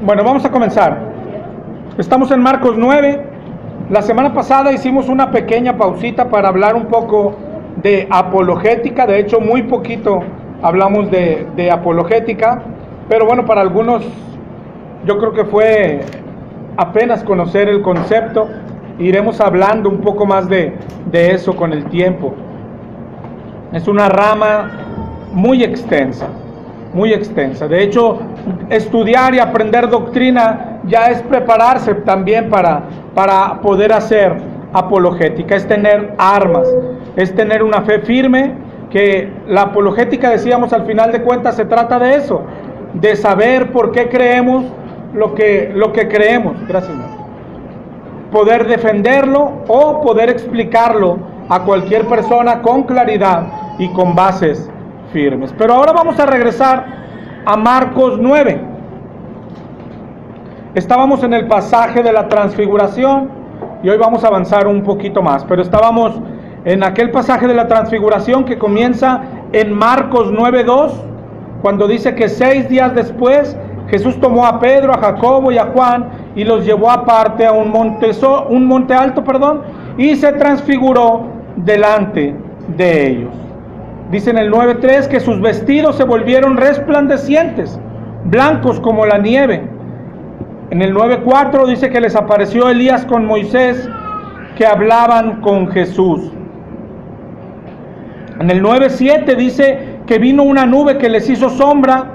Bueno, vamos a comenzar. Estamos en Marcos 9. La semana pasada hicimos una pequeña pausita para hablar un poco de apologética. De hecho, muy poquito hablamos de apologética. Pero bueno, para algunos yo creo que fue apenas conocer el concepto. Iremos hablando un poco más de eso con el tiempo. Es una rama muy extensa, muy extensa. De hecho, estudiar y aprender doctrina ya es prepararse también para poder hacer apologética. Es tener armas, es tener una fe firme, que la apologética, decíamos, al final de cuentas se trata de eso, de saber por qué creemos lo que creemos. Gracias. Poder defenderlo o poder explicarlo a cualquier persona con claridad y con bases firmes. Pero ahora vamos a regresar a Marcos 9. Estábamos en el pasaje de la transfiguración y hoy vamos a avanzar un poquito más, pero estábamos en aquel pasaje de la transfiguración que comienza en Marcos 9:2, cuando dice que 6 días después Jesús tomó a Pedro, a Jacobo y a Juan y los llevó aparte a un monte alto, y se transfiguró delante de ellos. Dice en el 9:3 que sus vestidos se volvieron resplandecientes, blancos como la nieve. En el 9:4 dice que les apareció Elías con Moisés, que hablaban con Jesús. En el 9:7 dice que vino una nube que les hizo sombra,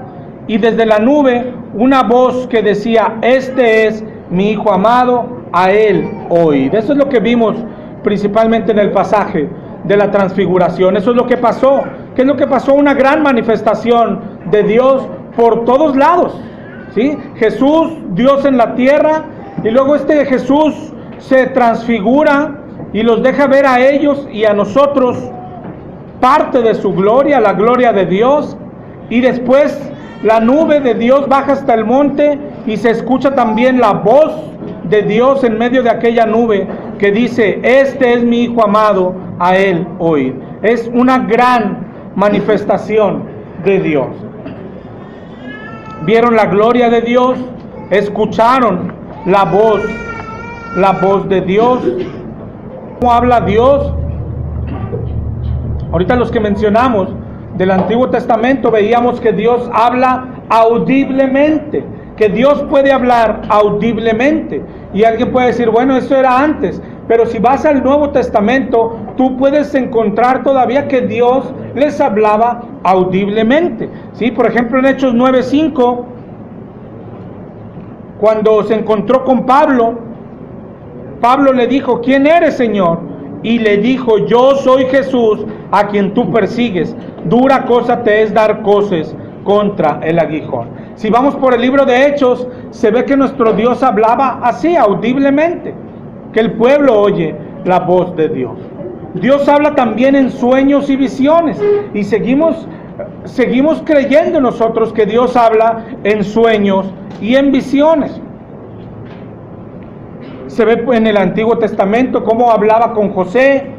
y desde la nube una voz que decía: este es mi Hijo amado, a él oíd. Eso es lo que vimos principalmente en el pasaje de la transfiguración. Eso es lo que pasó. ¿Qué es lo que pasó? Una gran manifestación de Dios por todos lados, ¿sí? Jesús, Dios en la tierra, y luego Jesús se transfigura y los deja ver a ellos y a nosotros parte de su gloria, la gloria de Dios, y después la nube de Dios baja hasta el monte y se escucha también la voz de Dios en medio de aquella nube que dice: este es mi Hijo amado, a él oíd. Es una gran manifestación de Dios. Vieron la gloria de Dios, escucharon la voz de Dios. ¿Cómo habla Dios? Ahorita los que mencionamos del Antiguo Testamento veíamos que Dios habla audiblemente, que Dios puede hablar audiblemente. Y alguien puede decir: bueno, eso era antes. Pero si vas al Nuevo Testamento, tú puedes encontrar todavía que Dios les hablaba audiblemente, ¿sí? Por ejemplo, en Hechos 9:5, cuando se encontró con Pablo, Pablo le dijo: ¿quién eres, Señor? Y le dijo: yo soy Jesús a quien tú persigues. Dura cosa te es dar coces contra el aguijón. Si vamos por el libro de Hechos, se ve que nuestro Dios hablaba así, audiblemente, que el pueblo oye la voz de Dios. Dios habla también en sueños y visiones, y seguimos creyendo nosotros que Dios habla en sueños y en visiones. Se ve en el Antiguo Testamento cómo hablaba con José,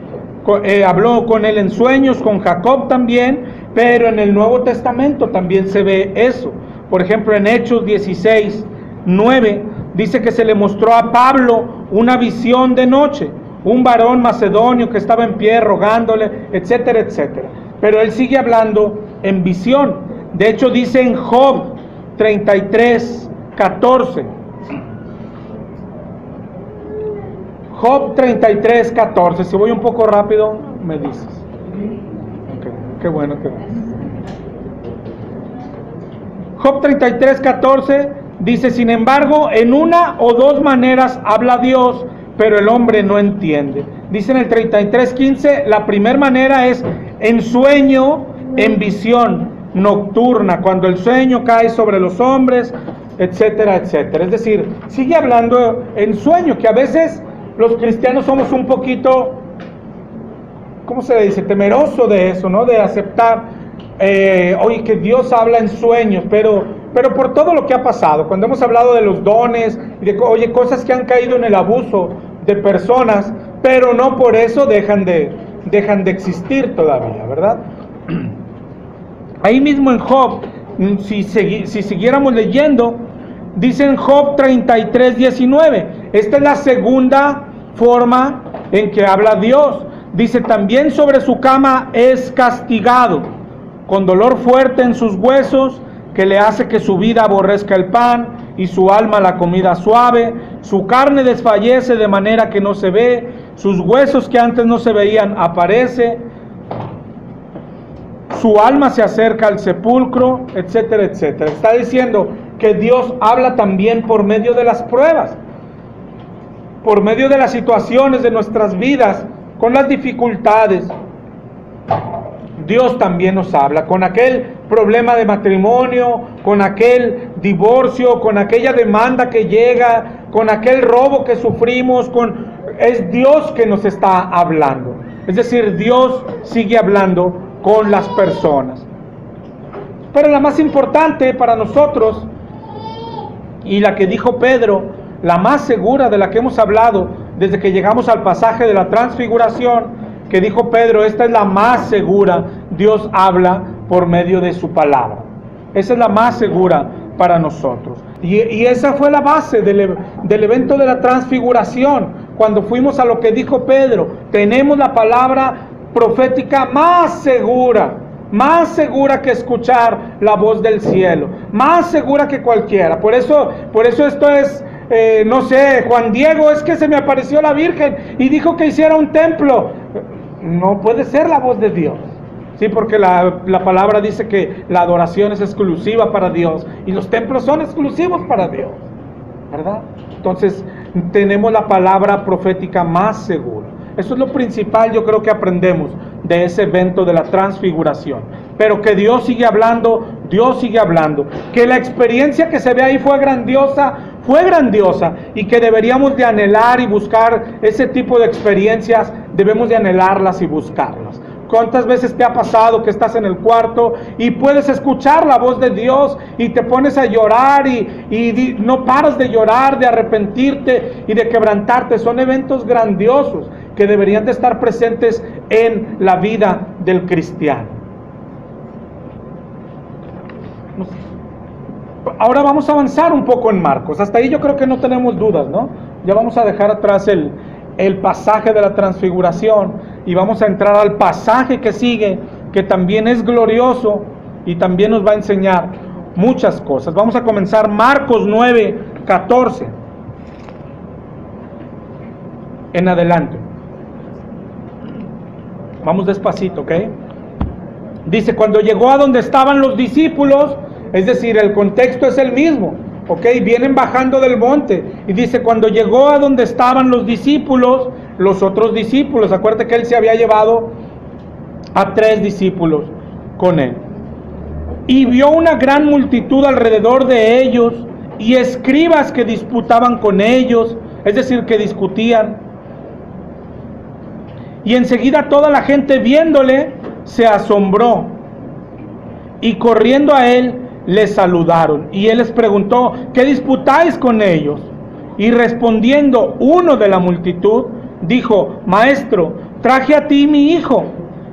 habló con él en sueños, con Jacob también, pero en el Nuevo Testamento también se ve eso. Por ejemplo, en Hechos 16:9 dice que se le mostró a Pablo una visión de noche, un varón macedonio que estaba en pie rogándole, etcétera, etcétera. Pero él sigue hablando en visión. De hecho, dice en Job 33:14. Job 33:14. Si voy un poco rápido, me dices. Okay. Qué bueno. Job 33:14 dice: sin embargo, en una o dos maneras habla Dios, pero el hombre no entiende. Dice en el 33:15, la primera manera es en sueño, en visión nocturna, cuando el sueño cae sobre los hombres, etcétera, etcétera. Es decir, sigue hablando en sueño, que a veces los cristianos somos un poquito, ¿cómo se le dice?, temeroso de eso, ¿no? De aceptar, oye, que Dios habla en sueños, pero por todo lo que ha pasado, cuando hemos hablado de los dones, y de, oye, cosas que han caído en el abuso de personas, pero no por eso dejan de existir todavía, ¿verdad? Ahí mismo en Job, si siguiéramos leyendo, Dice en Job 33:19. Esta es la segunda forma en que habla Dios. Dice, también sobre su cama es castigado, con dolor fuerte en sus huesos, que le hace que su vida aborrezca el pan y su alma la comida suave. Su carne desfallece de manera que no se ve, sus huesos que antes no se veían aparece, su alma se acerca al sepulcro, etcétera, etcétera. Está diciendo que Dios habla también por medio de las pruebas, por medio de las situaciones de nuestras vidas, con las dificultades. Dios también nos habla, con aquel problema de matrimonio, con aquel divorcio, con aquella demanda que llega, con aquel robo que sufrimos, es Dios que nos está hablando. Es decir, Dios sigue hablando con las personas. Pero la más importante para nosotros, y la que dijo Pedro, la más segura de la que hemos hablado desde que llegamos al pasaje de la transfiguración, que dijo Pedro, esta es la más segura. Dios habla por medio de su palabra. Esa es la más segura para nosotros. Y esa fue la base del evento de la transfiguración. Cuando fuimos a lo que dijo Pedro, tenemos la palabra profética más segura que escuchar la voz del cielo, más segura que cualquiera. Por eso esto es, no sé, Juan Diego, es que se me apareció la Virgen y dijo que hiciera un templo. No puede ser la voz de Dios. Sí, porque la palabra dice que la adoración es exclusiva para Dios y los templos son exclusivos para Dios, ¿verdad? Entonces tenemos la palabra profética más segura. Eso es lo principal, yo creo, que aprendemos de ese evento de la transfiguración. Pero que Dios sigue hablando, que la experiencia que se ve ahí fue grandiosa, y que deberíamos de anhelar y buscar ese tipo de experiencias, debemos de anhelarlas y buscarlas. ¿Cuántas veces te ha pasado que estás en el cuarto y puedes escuchar la voz de Dios y te pones a llorar y no paras de llorar, de arrepentirte y de quebrantarte? Son eventos grandiosos que deberían de estar presentes en la vida del cristiano. Ahora vamos a avanzar un poco en Marcos. Hasta ahí yo creo que no tenemos dudas, ¿no? Ya vamos a dejar atrás el pasaje de la transfiguración y vamos a entrar al pasaje que sigue, que también es glorioso y también nos va a enseñar muchas cosas. Vamos a comenzar Marcos 9:14 en adelante. Vamos despacito, ¿ok? Dice, cuando llegó a donde estaban los discípulos, es decir, el contexto es el mismo, ¿ok? Vienen bajando del monte y dice, cuando llegó a donde estaban los discípulos, los otros discípulos, acuérdate que él se había llevado a 3 discípulos con él, y vio una gran multitud alrededor de ellos y escribas que disputaban con ellos, es decir, que discutían. Y enseguida toda la gente viéndole se asombró y corriendo a él le saludaron. Y él les preguntó, ¿qué disputáis con ellos? Y respondiendo uno de la multitud, dijo, Maestro, traje a ti mi hijo,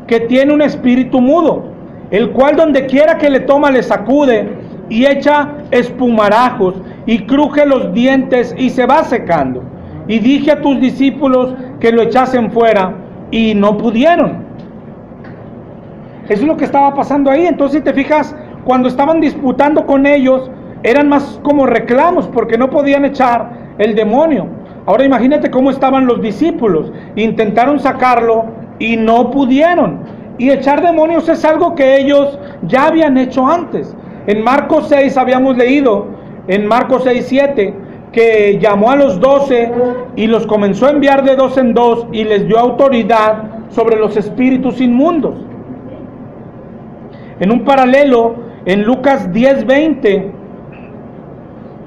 que tiene un espíritu mudo, el cual donde quiera que le toma le sacude y echa espumarajos y cruje los dientes y se va secando. Y dije a tus discípulos que lo echasen fuera y no pudieron. Eso es lo que estaba pasando ahí. Entonces, si te fijas, cuando estaban disputando con ellos, eran más como reclamos porque no podían echar el demonio. Ahora imagínate cómo estaban los discípulos. Intentaron sacarlo y no pudieron. Y echar demonios es algo que ellos ya habían hecho antes. En Marcos 6 habíamos leído, en Marcos 6:7, que llamó a los 12 y los comenzó a enviar de 2 en 2 y les dio autoridad sobre los espíritus inmundos. En un paralelo, en Lucas 10:20,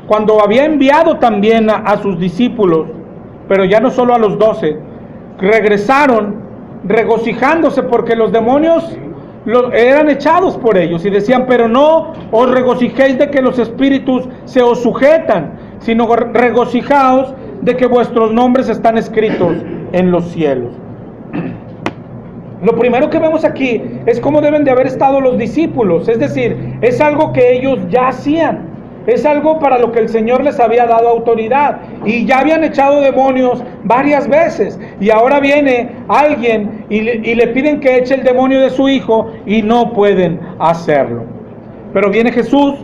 cuando había enviado también a sus discípulos, pero ya no solo a los 12, regresaron regocijándose porque los demonios eran echados por ellos, y decían, pero no os regocijéis de que los espíritus se os sujetan, sino regocijaos de que vuestros nombres están escritos en los cielos. Lo primero que vemos aquí es cómo deben de haber estado los discípulos, es decir, es algo que ellos ya hacían. Es algo para lo que el Señor les había dado autoridad. Y ya habían echado demonios varias veces. Y ahora viene alguien y le piden que eche el demonio de su hijo y no pueden hacerlo. Pero viene Jesús,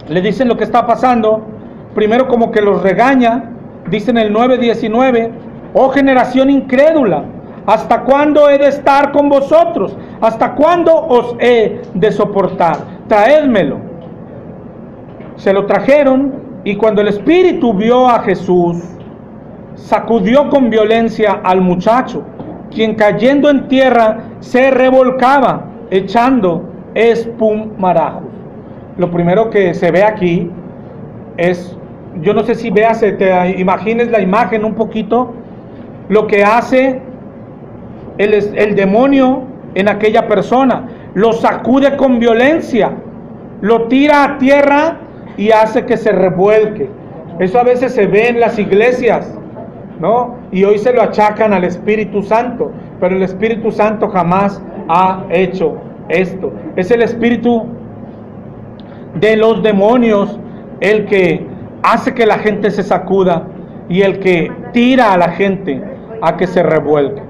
le dicen lo que está pasando. Primero como que los regaña. Dicen el 9:19, oh generación incrédula, ¿hasta cuándo he de estar con vosotros? ¿Hasta cuándo os he de soportar? Traédmelo. Se lo trajeron, y cuando el espíritu vio a Jesús, sacudió con violencia al muchacho, quien cayendo en tierra se revolcaba, echando espumarajos. Lo primero que se ve aquí es, yo no sé si veas, te imagines la imagen un poquito, lo que hace el demonio en aquella persona. Lo sacude con violencia, lo tira a tierra y hace que se revuelque. Eso a veces se ve en las iglesias, ¿no? Y hoy se lo achacan al Espíritu Santo, pero el Espíritu Santo jamás ha hecho esto. Es el espíritu de los demonios el que hace que la gente se sacuda y el que tira a la gente a que se revuelque.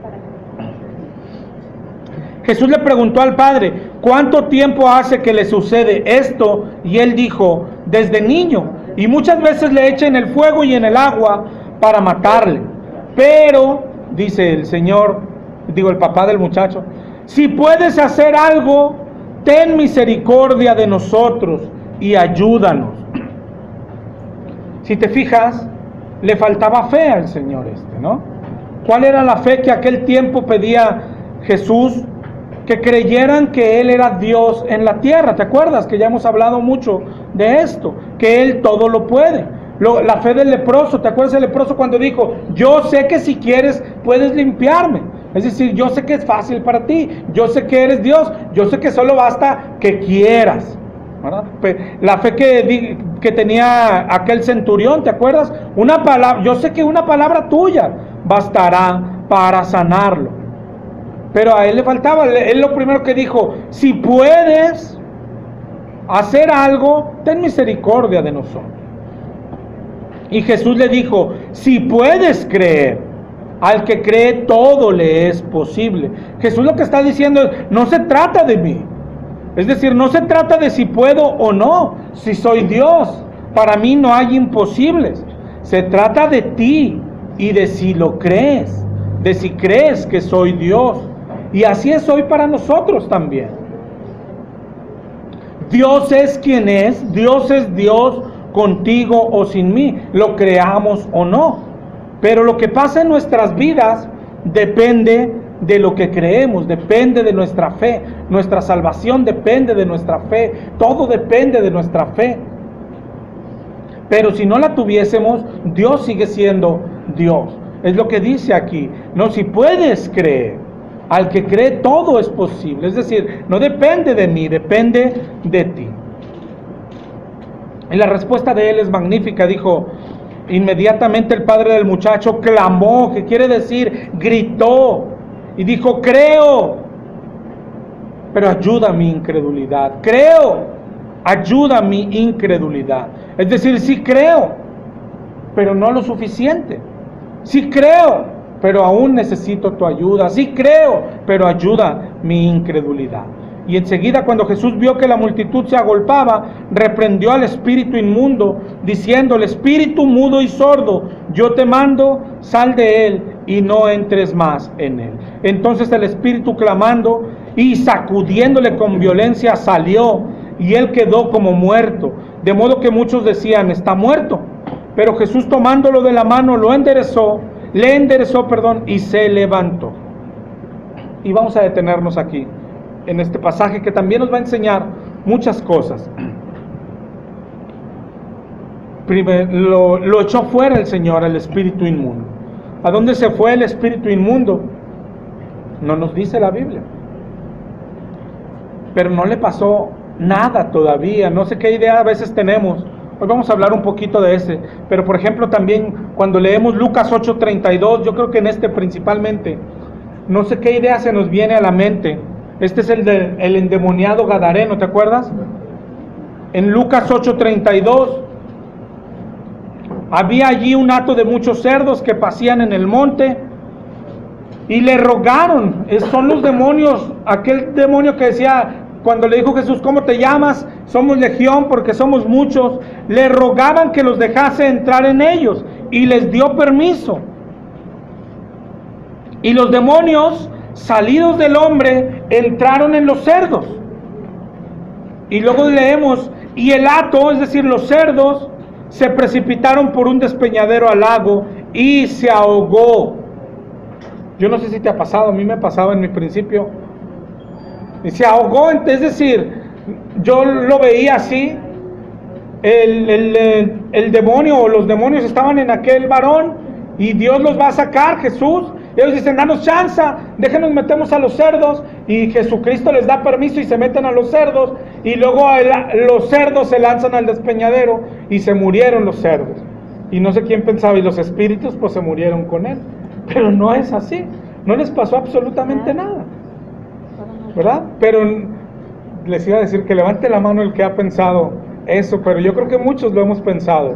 Jesús le preguntó al Padre, ¿cuánto tiempo hace que le sucede esto? Y él dijo, desde niño, y muchas veces le echa en el fuego y en el agua para matarle. Pero, dice el Señor, el papá del muchacho, si puedes hacer algo, ten misericordia de nosotros y ayúdanos. Si te fijas, le faltaba fe al Señor ¿no? ¿Cuál era la fe que aquel tiempo pedía Jesús? Que creyeran que Él era Dios en la tierra. ¿Te acuerdas? Que ya hemos hablado mucho de esto, que Él todo lo puede. La fe del leproso, ¿te acuerdas del leproso cuando dijo, yo sé que si quieres puedes limpiarme? Es decir, yo sé que es fácil para ti, yo sé que eres Dios, yo sé que solo basta que quieras, ¿verdad? La fe que tenía aquel centurión, ¿te acuerdas? Una palabra, yo sé que una palabra tuya bastará para sanarlo. Pero a él le faltaba, él lo primero que dijo, si puedes hacer algo, ten misericordia de nosotros. Y Jesús le dijo, si puedes creer, al que cree todo le es posible. Jesús lo que está diciendo es, no se trata de mí. Es decir, no se trata de si puedo o no, si soy Dios. Para mí no hay imposibles. Se trata de ti y de si lo crees, de si crees que soy Dios. Y así es hoy para nosotros también. Dios es quien es Dios contigo o sin mí, lo creamos o no. Pero lo que pasa en nuestras vidas depende de lo que creemos, depende de nuestra fe. Nuestra salvación depende de nuestra fe, todo depende de nuestra fe. Pero si no la tuviésemos, Dios sigue siendo Dios. Es lo que dice aquí, no, si puedes creer, al que cree todo es posible. Es decir, no depende de mí, depende de ti. Y la respuesta de él es magnífica. Dijo, inmediatamente el padre del muchacho clamó, que quiere decir, gritó, y dijo, creo, pero ayuda mi incredulidad. Creo, ayuda mi incredulidad. Es decir, sí creo, pero no lo suficiente. Sí creo, pero aún necesito tu ayuda. Sí creo, pero ayuda mi incredulidad. Y enseguida, cuando Jesús vio que la multitud se agolpaba, reprendió al espíritu inmundo, diciendo, el espíritu mudo y sordo, yo te mando, sal de él y no entres más en él. Entonces el espíritu, clamando y sacudiéndole con violencia, salió, y él quedó como muerto, de modo que muchos decían, está muerto. Pero Jesús, tomándolo de la mano, le enderezó, y se levantó. Y vamos a detenernos aquí en este pasaje que también nos va a enseñar muchas cosas. Primero, lo echó fuera el Señor, el espíritu inmundo. ¿A dónde se fue el espíritu inmundo? No nos dice la Biblia. Pero no le pasó nada todavía. No sé qué idea a veces tenemos. Hoy vamos a hablar un poquito de ese. Pero por ejemplo también cuando leemos Lucas 8:32, yo creo que en este principalmente, no sé qué idea se nos viene a la mente. Este es el endemoniado gadareno, ¿te acuerdas? En Lucas 8:32, había allí un hato de muchos cerdos que pasían en el monte y le rogaron. Son los demonios, aquel demonio que decía, cuando le dijo Jesús, ¿cómo te llamas? Somos legión porque somos muchos. Le rogaban que los dejase entrar en ellos y les dio permiso. Y los demonios, salidos del hombre, entraron en los cerdos. Y luego leemos, y el hato, es decir, los cerdos, se precipitaron por un despeñadero al lago y se ahogó. Yo no sé si te ha pasado, a mí me pasaba en mi principio. Y se ahogó, es decir, yo lo veía así. El demonio o los demonios estaban en aquel varón y Dios los va a sacar, Jesús. Ellos dicen, danos chance, déjenos metemos a los cerdos, y Jesucristo les da permiso y se meten a los cerdos, y luego los cerdos se lanzan al despeñadero y se murieron los cerdos. Y no sé quién pensaba, y los espíritus pues se murieron con él. Pero no es así, no les pasó absolutamente nada, ¿verdad? Pero les iba a decir que levante la mano el que ha pensado eso, pero yo creo que muchos lo hemos pensado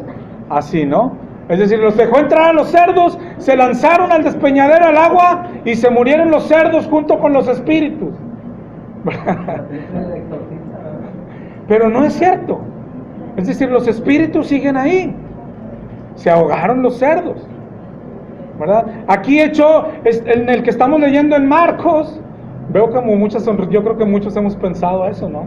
así, ¿no? Es decir, los dejó entrar a los cerdos, se lanzaron al despeñadero, al agua, y se murieron los cerdos junto con los espíritus. Pero no es cierto. Es decir, los espíritus siguen ahí. Se ahogaron los cerdos, ¿verdad? Aquí en el que estamos leyendo en Marcos, veo como muchas sonrisas. Yo creo que muchos hemos pensado eso, ¿no?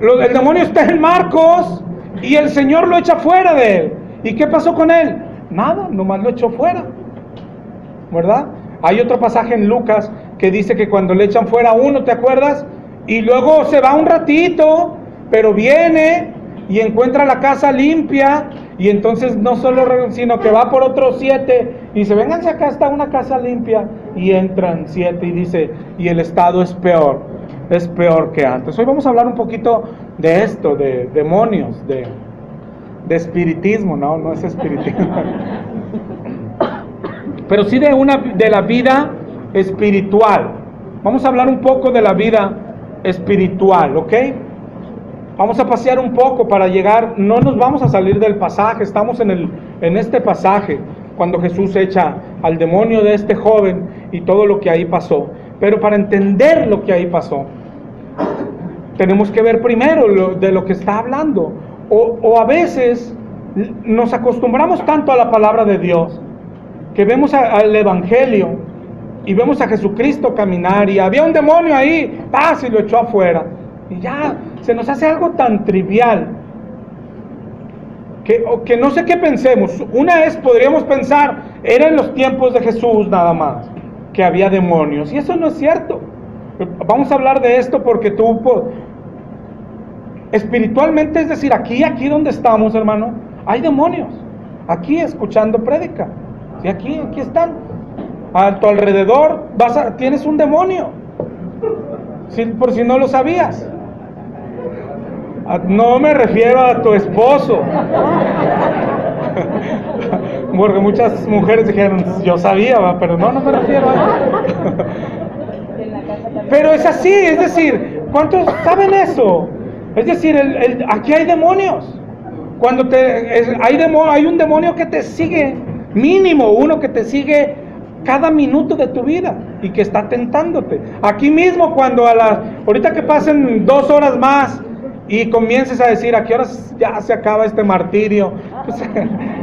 El demonio está en Marcos y el Señor lo echa fuera de él. ¿Y qué pasó con él? Nada, nomás lo echó fuera, ¿verdad? Hay otro pasaje en Lucas que dice que cuando le echan fuera a uno, ¿te acuerdas? Y luego se va un ratito, pero viene y encuentra la casa limpia, y entonces no solo, sino que va por otros 7 y dice, vénganse acá, está una casa limpia, y entran 7 y dice, y el estado es peor que antes. Hoy vamos a hablar un poquito de esto, de demonios, de espiritismo. No es espiritismo, pero sí de la vida espiritual. Vamos a hablar un poco de la vida espiritual, ¿ok? Vamos a pasear un poco para llegar, no nos vamos a salir del pasaje, estamos en este pasaje, cuando Jesús echa al demonio de este joven y todo lo que ahí pasó. Pero para entender lo que ahí pasó, tenemos que ver primero de lo que está hablando. O a veces nos acostumbramos tanto a la palabra de Dios, que vemos al Evangelio y vemos a Jesucristo caminar, y había un demonio ahí, y lo echó afuera, y ya se nos hace algo tan trivial que no sé qué pensemos. Una vez podríamos pensar, era en los tiempos de Jesús nada más que había demonios, y eso no es cierto. Vamos a hablar de esto porque espiritualmente, es decir, aquí donde estamos, hermano, hay demonios. Aquí escuchando prédica, ¿sí? Aquí están. A tu alrededor tienes un demonio, por si no lo sabías. No me refiero a tu esposo, porque muchas mujeres dijeron, yo sabía, pero no me refiero a eso. Pero es así, es decir, ¿cuántos saben eso? Es decir, aquí hay demonios. Cuando hay un demonio que te sigue, mínimo uno que te sigue cada minuto de tu vida y que está tentándote. Aquí mismo, ahorita que pasen 2 horas más y comiences a decir, ¿a qué horas ya se acaba este martirio?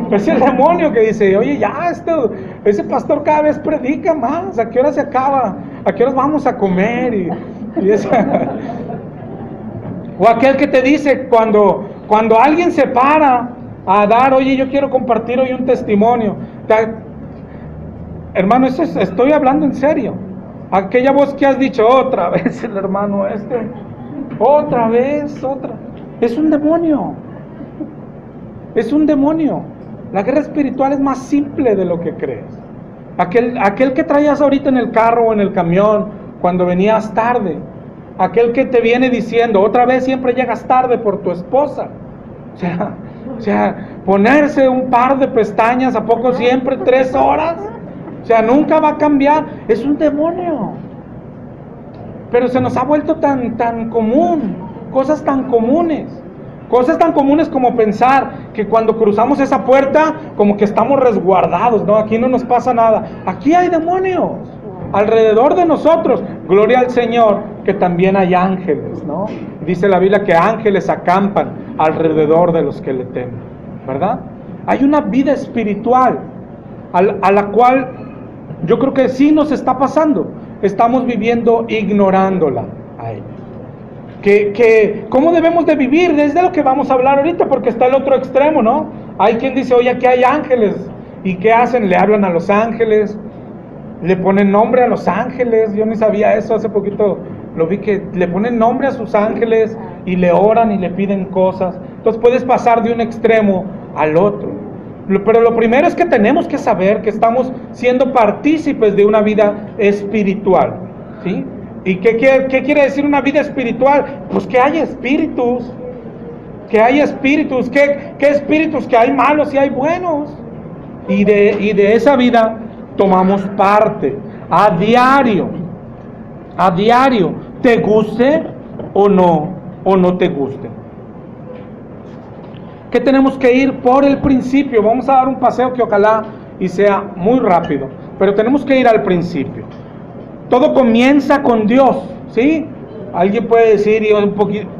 Pues el demonio que dice, oye, ya ese pastor cada vez predica más, ¿a qué hora se acaba? ¿A qué horas vamos a comer? O aquel que te dice, cuando alguien se para a dar, oye, yo quiero compartir hoy un testimonio. Hermano, estoy hablando en serio. Aquella voz que has dicho, otra vez el hermano otra vez. Es un demonio. Es un demonio. La guerra espiritual es más simple de lo que crees. Aquel que traías ahorita en el carro o en el camión, cuando venías tarde. Aquel que te viene diciendo, otra vez siempre llegas tarde por tu esposa. O sea, ponerse un par de pestañas, ¿a poco siempre 3 horas? O sea, nunca va a cambiar. Es un demonio. Pero se nos ha vuelto tan común, cosas tan comunes, Cosas tan comunes como pensar que cuando cruzamos esa puerta, como que estamos resguardados, ¿no? Aquí no nos pasa nada. Aquí hay demonios alrededor de nosotros. Gloria al Señor, que también hay ángeles, ¿no? Dice la Biblia que ángeles acampan alrededor de los que le temen, ¿verdad? Hay una vida espiritual a la cual yo creo que sí nos está pasando. Estamos viviendo ignorándola a ella. ¿Cómo debemos de vivir? Desde lo que vamos a hablar ahorita, porque está el otro extremo, ¿no? Hay quien dice, oye, aquí hay ángeles. ¿Y qué hacen? Le hablan a los ángeles, le ponen nombre a los ángeles. Yo ni sabía eso, hace poquito lo vi, que le ponen nombre a sus ángeles y le oran y le piden cosas. Entonces puedes pasar de un extremo al otro. Pero lo primero es que tenemos que saber que estamos siendo partícipes de una vida espiritual, ¿sí? ¿Y qué quiere decir una vida espiritual? Pues que hay espíritus, ¿qué espíritus? Que hay malos y hay buenos. Y de esa vida tomamos parte a diario, te guste o no te guste. Que tenemos que ir por el principio. Vamos a dar un paseo que ojalá y sea muy rápido, pero tenemos que ir al principio. Todo comienza con Dios, ¿sí? Alguien puede decir,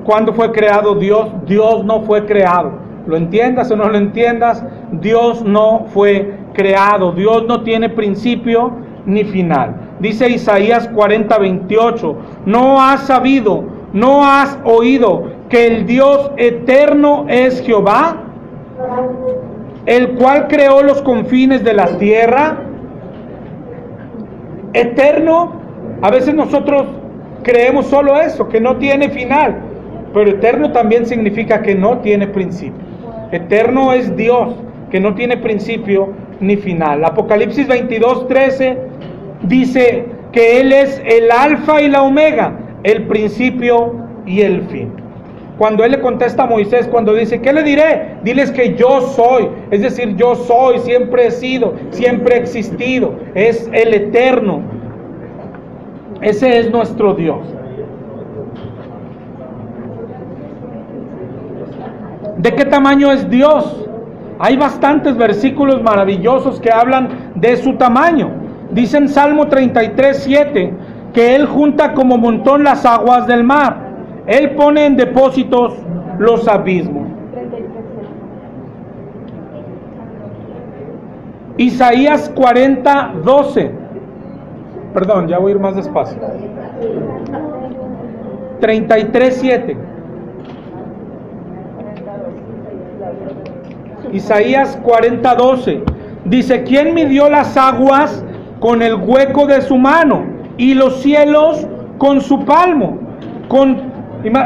¿cuándo fue creado Dios? Dios no fue creado. Lo entiendas o no lo entiendas, Dios no fue creado. Dios no tiene principio ni final. Dice Isaías 40:28, ¿no has sabido, no has oído que el Dios eterno es Jehová, el cual creó los confines de la tierra? Eterno, a veces nosotros creemos solo eso, que no tiene final, pero eterno también significa que no tiene principio. Eterno es Dios, que no tiene principio ni final. Apocalipsis 22:13 dice que Él es el alfa y la omega, el principio y el fin. Cuando Él le contesta a Moisés, cuando dice, ¿qué le diré? Diles que yo soy, es decir, yo soy, siempre he sido, siempre he existido, es el eterno. Ese es nuestro Dios. ¿De qué tamaño es Dios? Hay bastantes versículos maravillosos que hablan de su tamaño. Dice en Salmo 33:7 que Él junta como montón las aguas del mar. Él pone en depósitos los abismos. Isaías 40:12. Perdón, ya voy a ir más despacio. 33:7. Isaías 40:12. Dice, ¿quién midió las aguas con el hueco de su mano y los cielos con su palmo?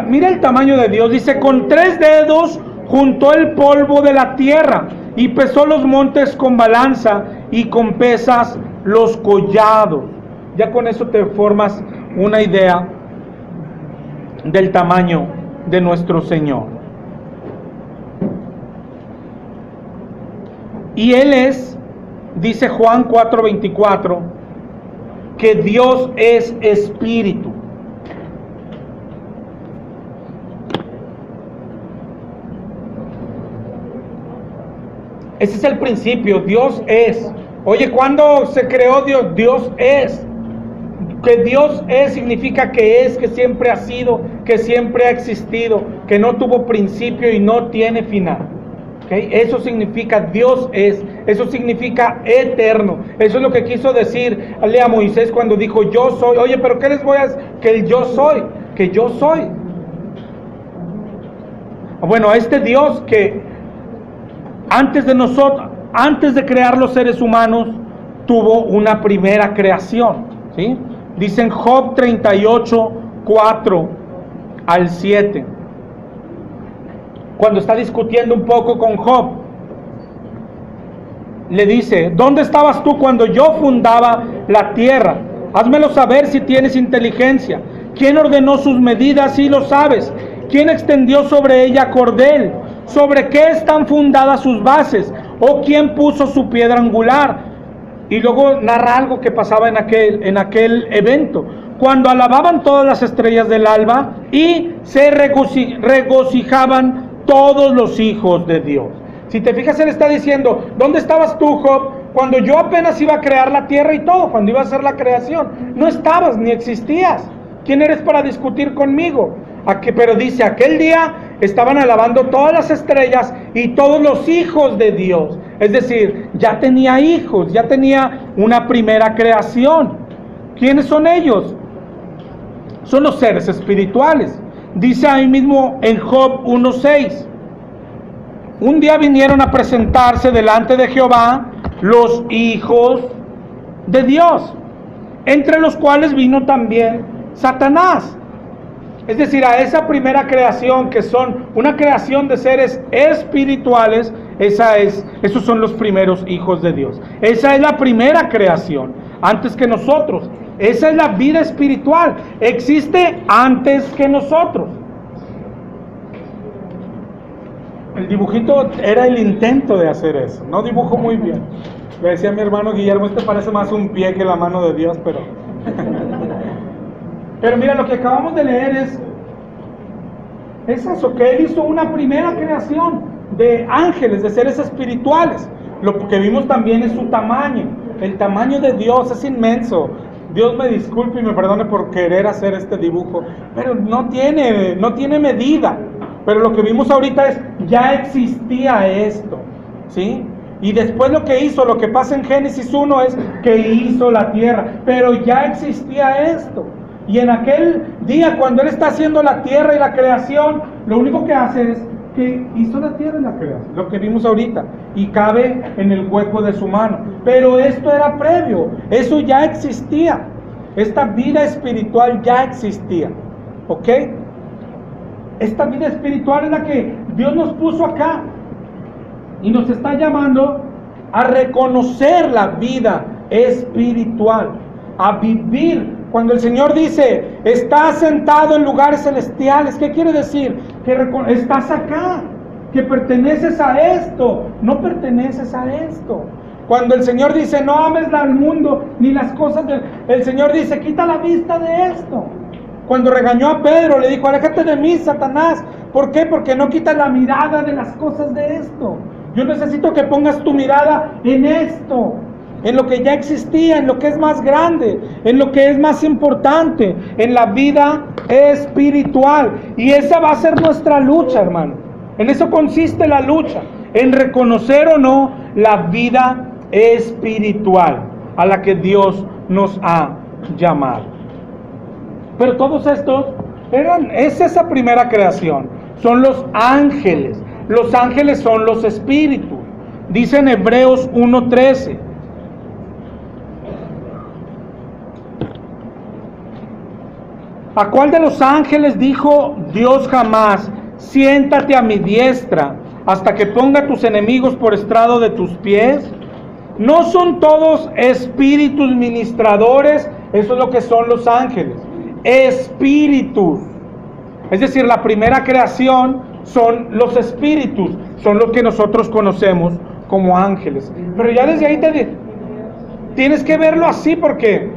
Mira el tamaño de Dios. Dice, con 3 dedos juntó el polvo de la tierra y pesó los montes con balanza y con pesas los collados. Ya con eso te formas una idea del tamaño de nuestro Señor. Y Él es, dice Juan 4:24, que Dios es espíritu. Ese es el principio, Dios es. Oye, ¿cuándo se creó Dios? Dios es. Que Dios es significa que es, que siempre ha sido, que siempre ha existido, que no tuvo principio y no tiene final. ¿Okay? Eso significa Dios es, eso significa eterno. Eso es lo que quiso decir a Moisés cuando dijo yo soy. Oye, pero ¿qué les voy a decir? Que el yo soy, que yo soy. Bueno, a este Dios que antes de nosotros, antes de crear los seres humanos, tuvo una primera creación, ¿sí? Dice en Job 38:4 al 7. Cuando está discutiendo un poco con Job, le dice, ¿dónde estabas tú cuando yo fundaba la tierra? Házmelo saber si tienes inteligencia. ¿Quién ordenó sus medidas si lo sabes? ¿Quién extendió sobre ella cordel? ¿Sobre qué están fundadas sus bases? ¿O quién puso su piedra angular? Y luego narra algo que pasaba en aquel evento, cuando alababan todas las estrellas del alba y se regocijaban todos los hijos de Dios. Si te fijas, él está diciendo, ¿dónde estabas tú, Job? Cuando yo apenas iba a crear la tierra y todo, cuando iba a hacer la creación. No estabas, ni existías. ¿Quién eres para discutir conmigo? Pero dice, aquel día estaban alabando todas las estrellas y todos los hijos de Dios. Es decir, ya tenía hijos, ya tenía una primera creación. ¿Quiénes son ellos? Son los seres espirituales. Dice ahí mismo en Job 1:6. Un día vinieron a presentarse delante de Jehová los hijos de Dios, entre los cuales vino también Satanás. Es decir, a esa primera creación, que son una creación de seres espirituales, esos son los primeros hijos de Dios. Esa es la primera creación, antes que nosotros. Esa es la vida espiritual, existe antes que nosotros. El dibujito era el intento de hacer eso, no dibujo muy bien. Le decía a mi hermano Guillermo, este parece más un pie que la mano de Dios, pero... Pero mira, lo que acabamos de leer es eso, que Él hizo una primera creación de ángeles, de seres espirituales. Lo que vimos también es su tamaño. El tamaño de Dios es inmenso. Dios me disculpe y me perdone por querer hacer este dibujo, pero no tiene medida. Pero lo que vimos ahorita es, ya existía esto, ¿sí? Y después lo que pasa en Génesis 1 es que hizo la tierra, pero ya existía esto. Y en aquel día, cuando Él está haciendo la tierra y la creación, lo único que hace es que hizo la tierra y la creación, lo que vimos ahorita, y cabe en el hueco de su mano. Pero esto era previo, eso ya existía. Esta vida espiritual ya existía, ¿ok? Esta vida espiritual es la que Dios nos puso acá y nos está llamando a reconocer la vida espiritual, a vivir. Cuando el Señor dice, estás sentado en lugares celestiales, ¿qué quiere decir? Que estás acá, que perteneces a esto, no perteneces a esto. Cuando el Señor dice, no ames al mundo ni las cosas el Señor dice, quita la vista de esto. Cuando regañó a Pedro, le dijo, aléjate de mí, Satanás. ¿Por qué? Porque no quitas la mirada de las cosas de esto. Yo necesito que pongas tu mirada en esto, en lo que ya existía, en lo que es más grande, en lo que es más importante, en la vida espiritual. Y esa va a ser nuestra lucha, hermano. En eso consiste la lucha, en reconocer o no la vida espiritual a la que nos ha llamado. Pero todos estos es esa primera creación, son los ángeles. Los ángeles son los espíritus. Dice en Hebreos 1:13. ¿A cuál de los ángeles dijo Dios jamás, siéntate a mi diestra hasta que ponga tus enemigos por estrado de tus pies? ¿No son todos espíritus ministradores? Eso es lo que son los ángeles, espíritus. Es decir, la primera creación son los espíritus, son los que nosotros conocemos como ángeles. Pero ya desde ahí tienes que verlo así, porque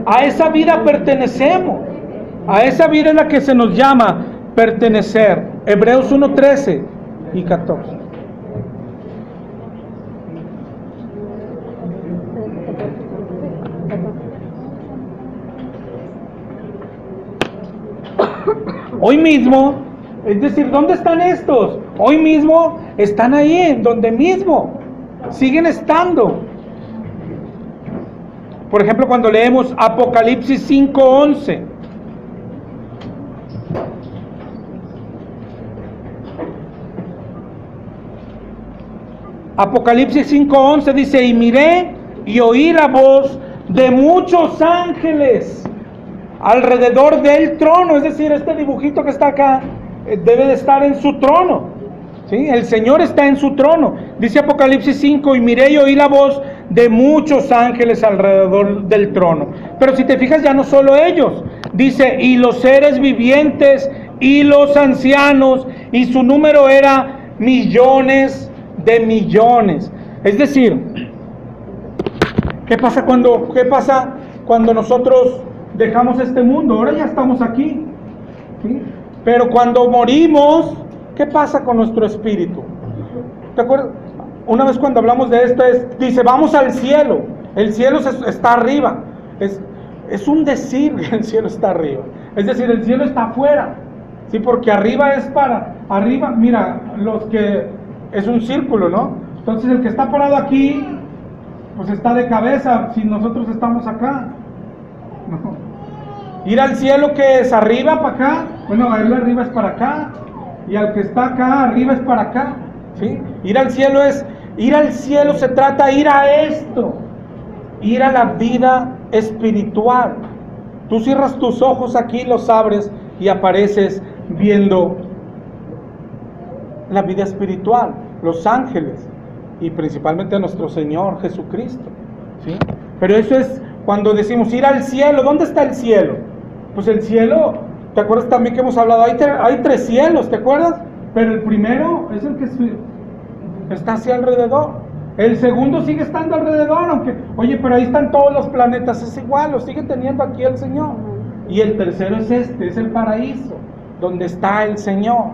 a esa vida pertenecemos, a esa vida es la que se nos llama pertenecer. Hebreos 1:13 y 14. Hoy mismo, es decir, ¿dónde están estos? Hoy mismo están ahí, en donde mismo, siguen estando. Por ejemplo, cuando leemos Apocalipsis 5:11. Apocalipsis 5:11 dice, y miré y oí la voz de muchos ángeles alrededor del trono. Es decir, este dibujito que está acá debe de estar en su trono, ¿sí? El Señor está en su trono. Dice Apocalipsis 5, y miré y oí la voz de muchos ángeles alrededor del trono. Pero si te fijas, ya no solo ellos. Dice, y los seres vivientes y los ancianos, y su número era millones de millones. Es decir, ¿qué pasa cuando nosotros dejamos este mundo? Ahora ya estamos aquí, ¿sí? Pero cuando morimos, ¿qué pasa con nuestro espíritu? ¿Te acuerdas? Una vez cuando hablamos de esto, dice, vamos al cielo. El cielo está arriba. Es un decir que el cielo está arriba. Es decir, el cielo está afuera. Sí, porque arriba es arriba, mira, es un círculo, ¿no? Entonces el que está parado aquí, pues está de cabeza, si nosotros estamos acá. No. Ir al cielo, que es arriba para acá, bueno, a él arriba es para acá, y al que está acá arriba es para acá, ¿sí? Ir al cielo se trata de ir a esto, ir a la vida espiritual. Tú cierras tus ojos aquí, los abres y apareces viendo la vida espiritual, los ángeles y principalmente a nuestro Señor Jesucristo, ¿sí? Pero eso es cuando decimos ir al cielo. ¿Dónde está el cielo? Pues el cielo, ¿te acuerdas también que hemos hablado? Hay 3 cielos, ¿te acuerdas? Pero el primero es el que está hacia alrededor. El segundo sigue estando alrededor, aunque, oye, pero ahí están todos los planetas, es igual, lo sigue teniendo aquí el Señor. Y el tercero es es el paraíso, donde está el Señor.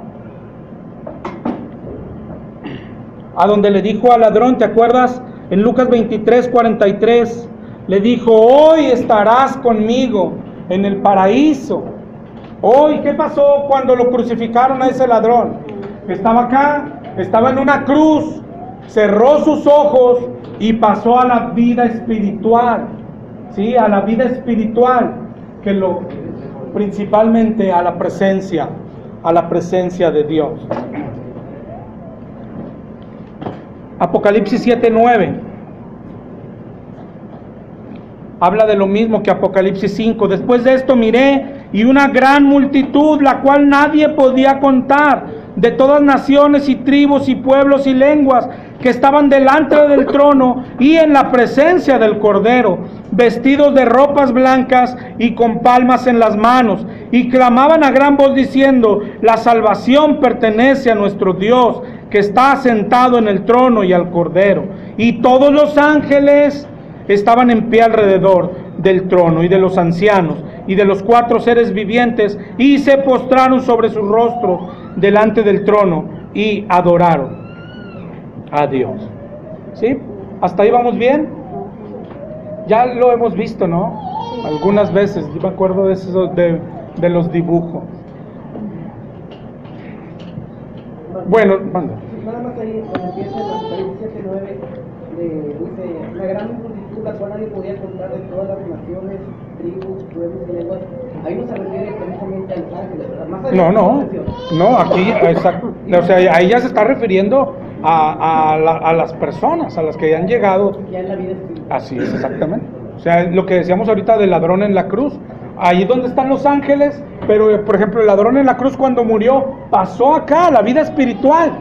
A donde le dijo al ladrón, ¿te acuerdas? En Lucas 23:43, le dijo, hoy estarás conmigo en el paraíso. Hoy, ¿qué pasó cuando lo crucificaron a ese ladrón? Estaba acá, estaba en una cruz, cerró sus ojos y pasó a la vida espiritual, ¿sí? A la vida espiritual, principalmente a la presencia de Dios. Apocalipsis 7:9 habla de lo mismo que Apocalipsis 5. Después de esto miré, y una gran multitud, la cual nadie podía contar, de todas naciones y tribus y pueblos y lenguas, que estaban delante del trono y en la presencia del Cordero, vestidos de ropas blancas y con palmas en las manos, y clamaban a gran voz diciendo, la salvación pertenece a nuestro Dios, que está sentado en el trono, y al Cordero. Y todos los ángeles estaban en pie alrededor del trono y de los ancianos y de los 4 seres vivientes, y se postraron sobre sus rostros delante del trono y adoraron a Dios. ¿Sí? ¿Hasta ahí vamos bien? Ya lo hemos visto, ¿no? Algunas veces, yo me acuerdo de eso, de los dibujos. Bueno, manda. Nada más ahí, cuando empieza el Apocalipsis 7:9, dice, la gran multitud, la cual nadie podía contar, de todas las naciones, tribus, pueblos y lenguas. Ahí no se refiere precisamente a los ángeles, ¿verdad? Más allá no, aquí, exacto. O sea, ahí ya se está refiriendo a las personas, a las que han llegado. Ya en la vida espiritual. Así es, exactamente. O sea, lo que decíamos ahorita del ladrón en la cruz, ahí donde están los ángeles, pero por ejemplo el ladrón en la cruz cuando murió, pasó acá a la vida espiritual,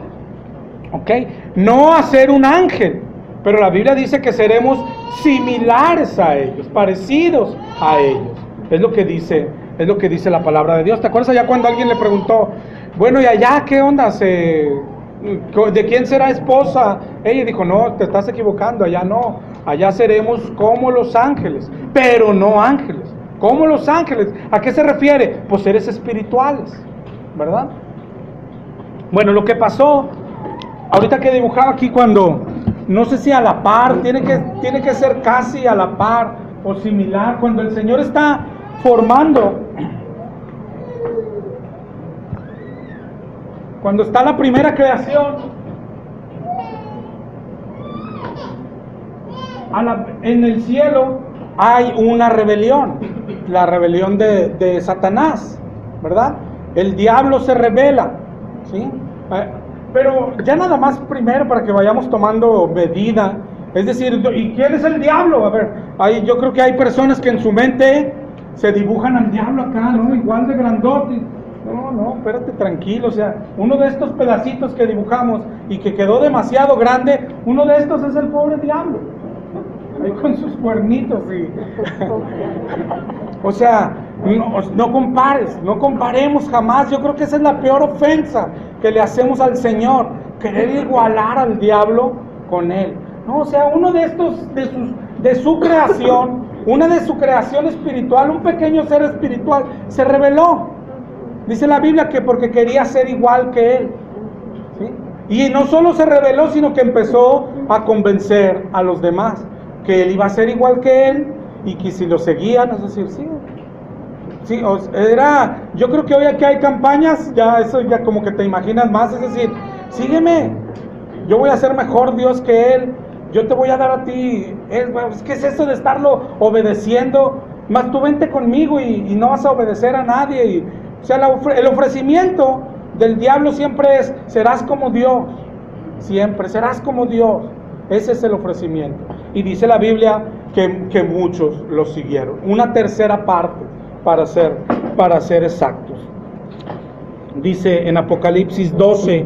¿ok? No a ser un ángel, pero la Biblia dice que seremos similares a ellos, parecidos a ellos. Es lo que dice la palabra de Dios. ¿Te acuerdas allá cuando alguien le preguntó, bueno, y allá qué onda? ¿De quién será esposa? Ella dijo, no, te estás equivocando, allá no, allá seremos como los ángeles, pero no ángeles, como los ángeles. ¿A qué se refiere? Pues seres espirituales, ¿verdad? Bueno, lo que pasó, ahorita que dibujaba aquí cuando, no sé si a la par, tiene que ser casi a la par o similar, cuando el Señor está formando, cuando está la primera creación, en el cielo hay una rebelión, la rebelión de Satanás, ¿verdad? El diablo se rebela, ¿sí? Pero ya nada más primero para que vayamos tomando medida, es decir, ¿y quién es el diablo? A ver, yo creo que hay personas que en su mente se dibujan al diablo acá, ¿no? Igual de grandote. No, espérate, tranquilo, o sea, uno de estos pedacitos que dibujamos y que quedó demasiado grande, uno de estos es el pobre diablo, ahí con sus cuernitos y... O sea, no comparemos jamás. Yo creo que esa es la peor ofensa que le hacemos al Señor, querer igualar al diablo con Él. No, o sea, uno de estos, de su creación, una de su creación espiritual, un pequeño ser espiritual, se rebeló. Dice la Biblia que porque quería ser igual que él, ¿sí? Y no solo se rebeló, sino que empezó a convencer a los demás que él iba a ser igual que él y que si lo seguían, es decir, sí. Sí, yo creo que hoy aquí hay campañas, ya eso ya como que te imaginas más, es decir, sígueme, yo voy a ser mejor Dios que él, yo te voy a dar a ti, ¿qué es eso de estarlo obedeciendo? Más tú vente conmigo y no vas a obedecer a nadie. O sea, el ofrecimiento del diablo siempre es, serás como Dios, siempre, serás como Dios. Ese es el ofrecimiento. Y dice la Biblia que muchos lo siguieron. Una tercera parte, para ser exactos. Dice en Apocalipsis 12,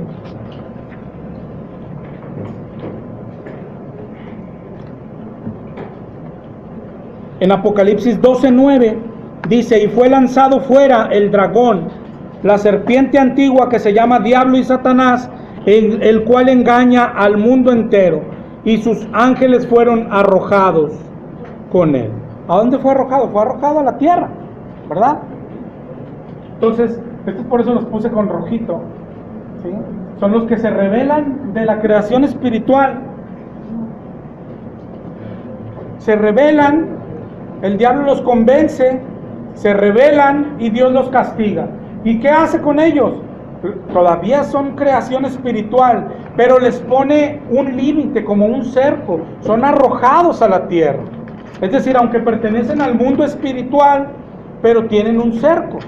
en Apocalipsis 12:9, dice, y fue lanzado fuera el dragón, la serpiente antigua que se llama Diablo y Satanás, el cual engaña al mundo entero, y sus ángeles fueron arrojados con él. ¿A dónde fue arrojado? Fue arrojado a la tierra, ¿verdad? Entonces, esto por eso los puse con rojito, ¿sí? Son los que se rebelan de la creación espiritual. Se rebelan, el diablo los convence, se rebelan y Dios los castiga. ¿Y qué hace con ellos? Todavía son creación espiritual, pero les pone un límite, como un cerco. Son arrojados a la tierra. Es decir, aunque pertenecen al mundo espiritual, pero tienen un cerco,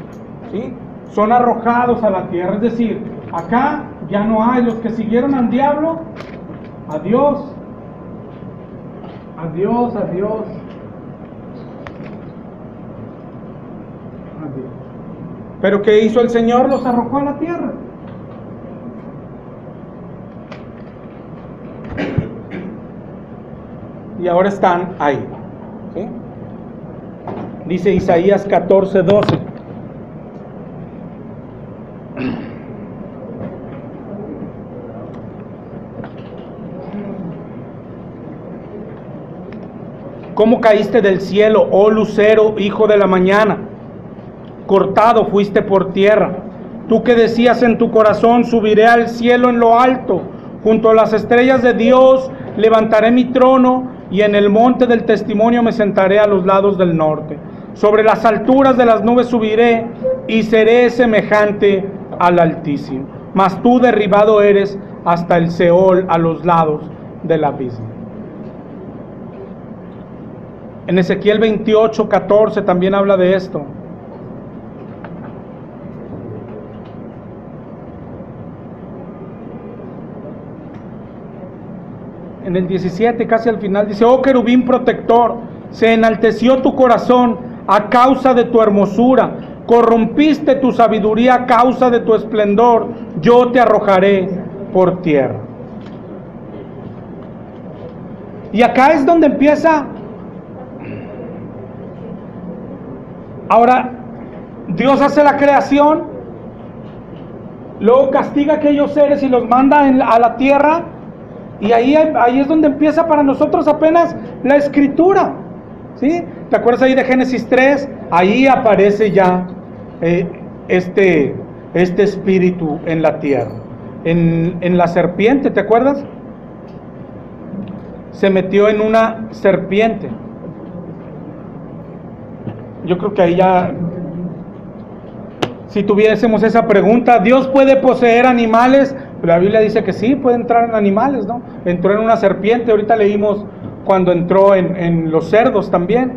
¿sí? Son arrojados a la tierra. Es decir, acá ya no hay los que siguieron al diablo. Adiós. Adiós, adiós. Adiós. Pero ¿qué hizo el Señor? Los arrojó a la tierra. Y ahora están ahí, ¿sí? Dice Isaías 14:12. ¿Cómo caíste del cielo, oh lucero, hijo de la mañana? Cortado fuiste por tierra. Tú que decías en tu corazón, subiré al cielo en lo alto, junto a las estrellas de Dios levantaré mi trono, y en el monte del testimonio me sentaré a los lados del norte. Sobre las alturas de las nubes subiré, y seré semejante al Altísimo. Mas tú derribado eres hasta el Seol, a los lados del abismo. En Ezequiel 28:14 también habla de esto. En el 17, casi al final, dice, oh querubín protector, se enalteció tu corazón a causa de tu hermosura, corrompiste tu sabiduría a causa de tu esplendor, yo te arrojaré por tierra. Y acá es donde empieza. Ahora, Dios hace la creación, luego castiga a aquellos seres y los manda a la tierra, y ahí es donde empieza para nosotros apenas la escritura, ¿sí? ¿Te acuerdas ahí de Génesis 3? Ahí aparece ya este espíritu en la tierra, en la serpiente, ¿te acuerdas? Se metió en una serpiente. Yo creo que ahí ya, si tuviésemos esa pregunta, ¿Dios puede poseer animales? La Biblia dice que sí, puede entrar en animales, ¿no? Entró en una serpiente, ahorita leímos cuando entró en los cerdos también.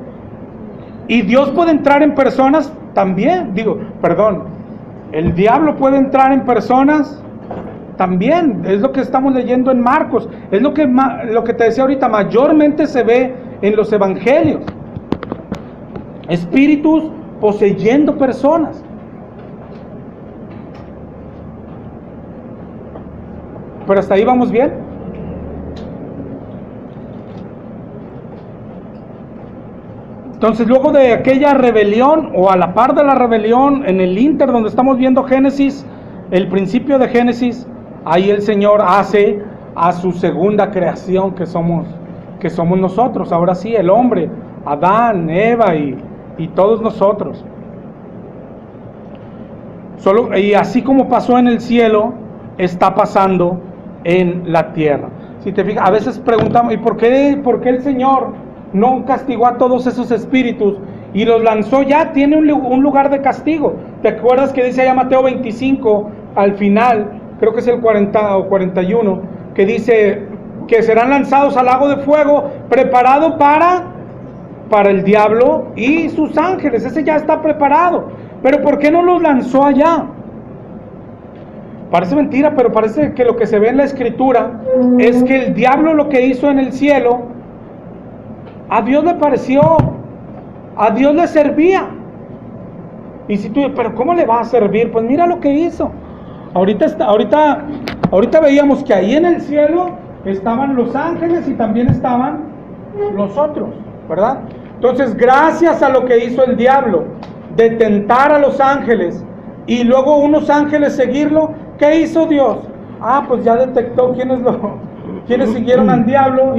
Y Dios puede entrar en personas también, el diablo puede entrar en personas también, es lo que estamos leyendo en Marcos, es lo que te decía ahorita, mayormente se ve en los evangelios. Espíritus poseyendo personas. Pero hasta ahí vamos bien. Entonces, luego de aquella rebelión, o a la par de la rebelión, en el ínter donde estamos viendo Génesis, el principio de Génesis, ahí el Señor hace a su segunda creación, que somos nosotros, ahora sí, el hombre, Adán, Eva y todos nosotros. Y así como pasó en el cielo, está pasando en la tierra. Si te fijas, a veces preguntamos, ¿y por qué el Señor no castigó a todos esos espíritus y los lanzó ya? Tiene un lugar de castigo. ¿Te acuerdas que dice allá Mateo 25, al final, creo que es el 40 o 41, que dice que serán lanzados al lago de fuego, preparado para el diablo y sus ángeles? Ese ya está preparado. Pero ¿por qué no los lanzó allá? Parece mentira, pero parece que lo que se ve en la escritura es que el diablo lo que hizo en el cielo, a Dios le pareció, a Dios le servía. Y si tú, pero ¿cómo le va a servir? Pues mira lo que hizo. Ahorita veíamos que ahí en el cielo estaban los ángeles y también estaban los otros, ¿verdad? Entonces, gracias a lo que hizo el diablo de tentar a los ángeles y luego unos ángeles seguirlo, ¿qué hizo Dios? Pues ya detectó quiénes siguieron al diablo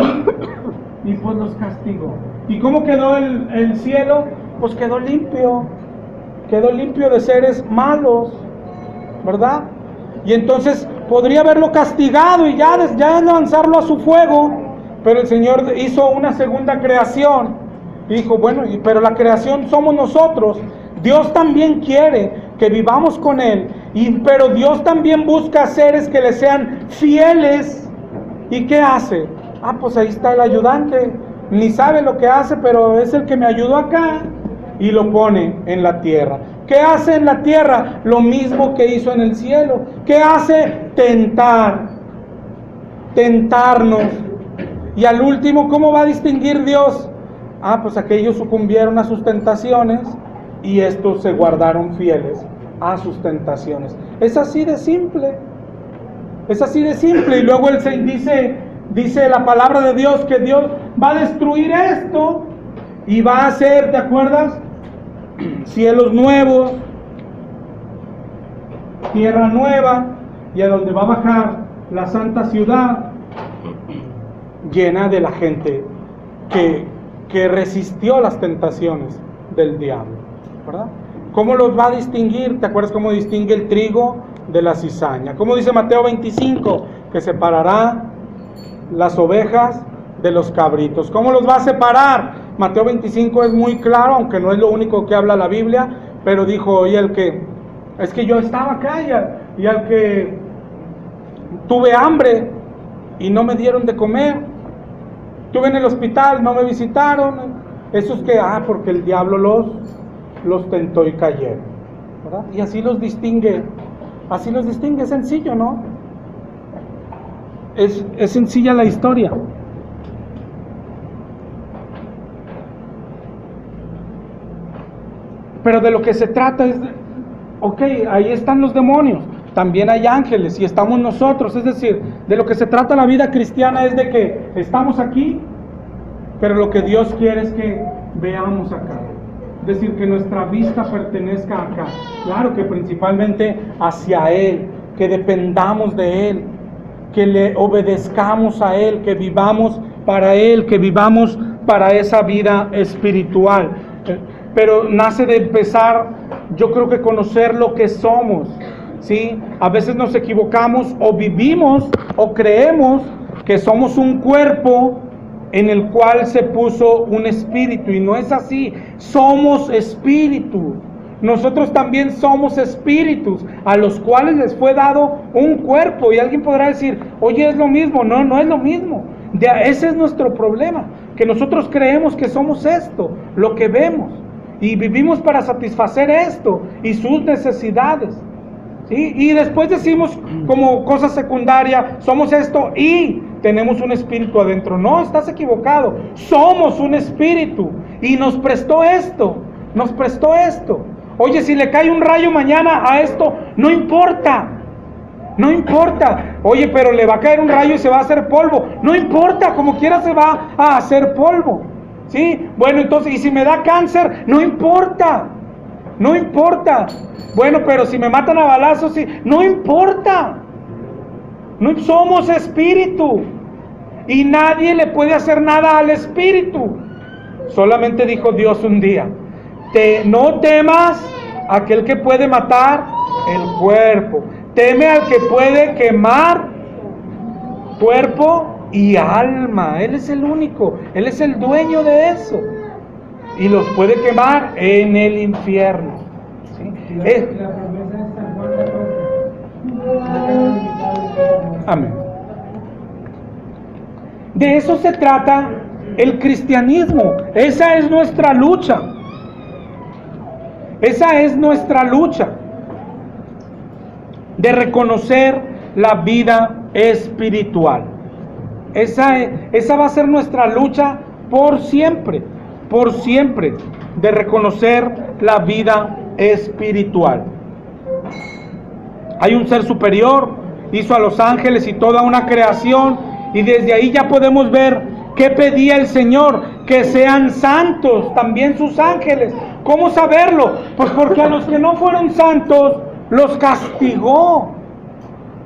y pues los castigó. ¿Y cómo quedó el cielo? Pues quedó limpio de seres malos, ¿verdad? Y entonces podría haberlo castigado y ya lanzarlo a su fuego, pero el Señor hizo una segunda creación y dijo, bueno, pero la creación somos nosotros. Dios también quiere que vivamos con Él, pero Dios también busca seres que le sean fieles. ¿Y qué hace? Pues ahí está el ayudante, ni sabe lo que hace, pero es el que me ayudó acá, y lo pone en la tierra. ¿Qué hace en la tierra? Lo mismo que hizo en el cielo. ¿Qué hace? Tentarnos. Y al último, ¿cómo va a distinguir Dios? Pues aquellos sucumbieron a sus tentaciones y estos se guardaron fieles a sus tentaciones. Es así de simple. Es así de simple. Y luego dice la palabra de Dios que Dios va a destruir esto y va a hacer, ¿te acuerdas? Cielos nuevos, tierra nueva, y a donde va a bajar la santa ciudad llena de la gente que resistió las tentaciones del diablo, ¿verdad? ¿Cómo los va a distinguir? ¿Te acuerdas cómo distingue el trigo de la cizaña? ¿Cómo dice Mateo 25? Que separará las ovejas de los cabritos. ¿Cómo los va a separar? Mateo 25 es muy claro, aunque no es lo único que habla la Biblia, pero dijo, es que yo estaba acá y al que tuve hambre y no me dieron de comer, estuve en el hospital, no me visitaron, esos que, porque el diablo los tentó y cayeron, ¿verdad? Y así los distingue, es sencillo, ¿no? Es sencilla la historia. Pero de lo que se trata es, ahí están los demonios, también hay ángeles y estamos nosotros. Es decir, de lo que se trata la vida cristiana es de que estamos aquí, pero lo que Dios quiere es que veamos acá. Es decir, que nuestra vista pertenezca acá. Claro que principalmente hacia Él, que dependamos de Él, que le obedezcamos a Él, que vivamos para Él, que vivamos para esa vida espiritual. Pero nace de empezar, yo creo que conocer lo que somos, ¿sí? A veces nos equivocamos o vivimos o creemos que somos un cuerpo en el cual se puso un espíritu, y no es así. Somos espíritu. Nosotros también somos espíritus a los cuales les fue dado un cuerpo. Y alguien podrá decir, oye, es lo mismo. No, no es lo mismo. Ese es nuestro problema, que nosotros creemos que somos esto, lo que vemos, y vivimos para satisfacer esto y sus necesidades, ¿sí? Y después decimos como cosa secundaria, somos esto y tenemos un espíritu adentro. No, estás equivocado. Somos un espíritu y nos prestó esto. Oye, si le cae un rayo mañana a esto, no importa. Oye, pero le va a caer un rayo y se va a hacer polvo. No importa, como quiera se va a hacer polvo, ¿sí? Bueno, entonces, y si me da cáncer, no importa. Bueno, pero si me matan a balazos, sí, no importa. No somos espíritu y nadie le puede hacer nada al espíritu. Solamente dijo Dios un día, no temas aquel que puede matar El cuerpo. Teme al que puede quemar cuerpo y alma. Él es el único. Él es el dueño de eso. Y los puede quemar en el infierno. ¿Sí? La promesa es San Juan 14. Amén. De eso se trata el cristianismo. Esa es nuestra lucha. Esa es nuestra lucha. De reconocer la vida espiritual. Esa va a ser nuestra lucha por siempre. Por siempre. De reconocer la vida espiritual. Hay un ser superior, hizo a los ángeles y toda una creación, y desde ahí ya podemos ver qué pedía el Señor: que sean santos también sus ángeles. ¿Cómo saberlo? Pues porque a los que no fueron santos los castigó.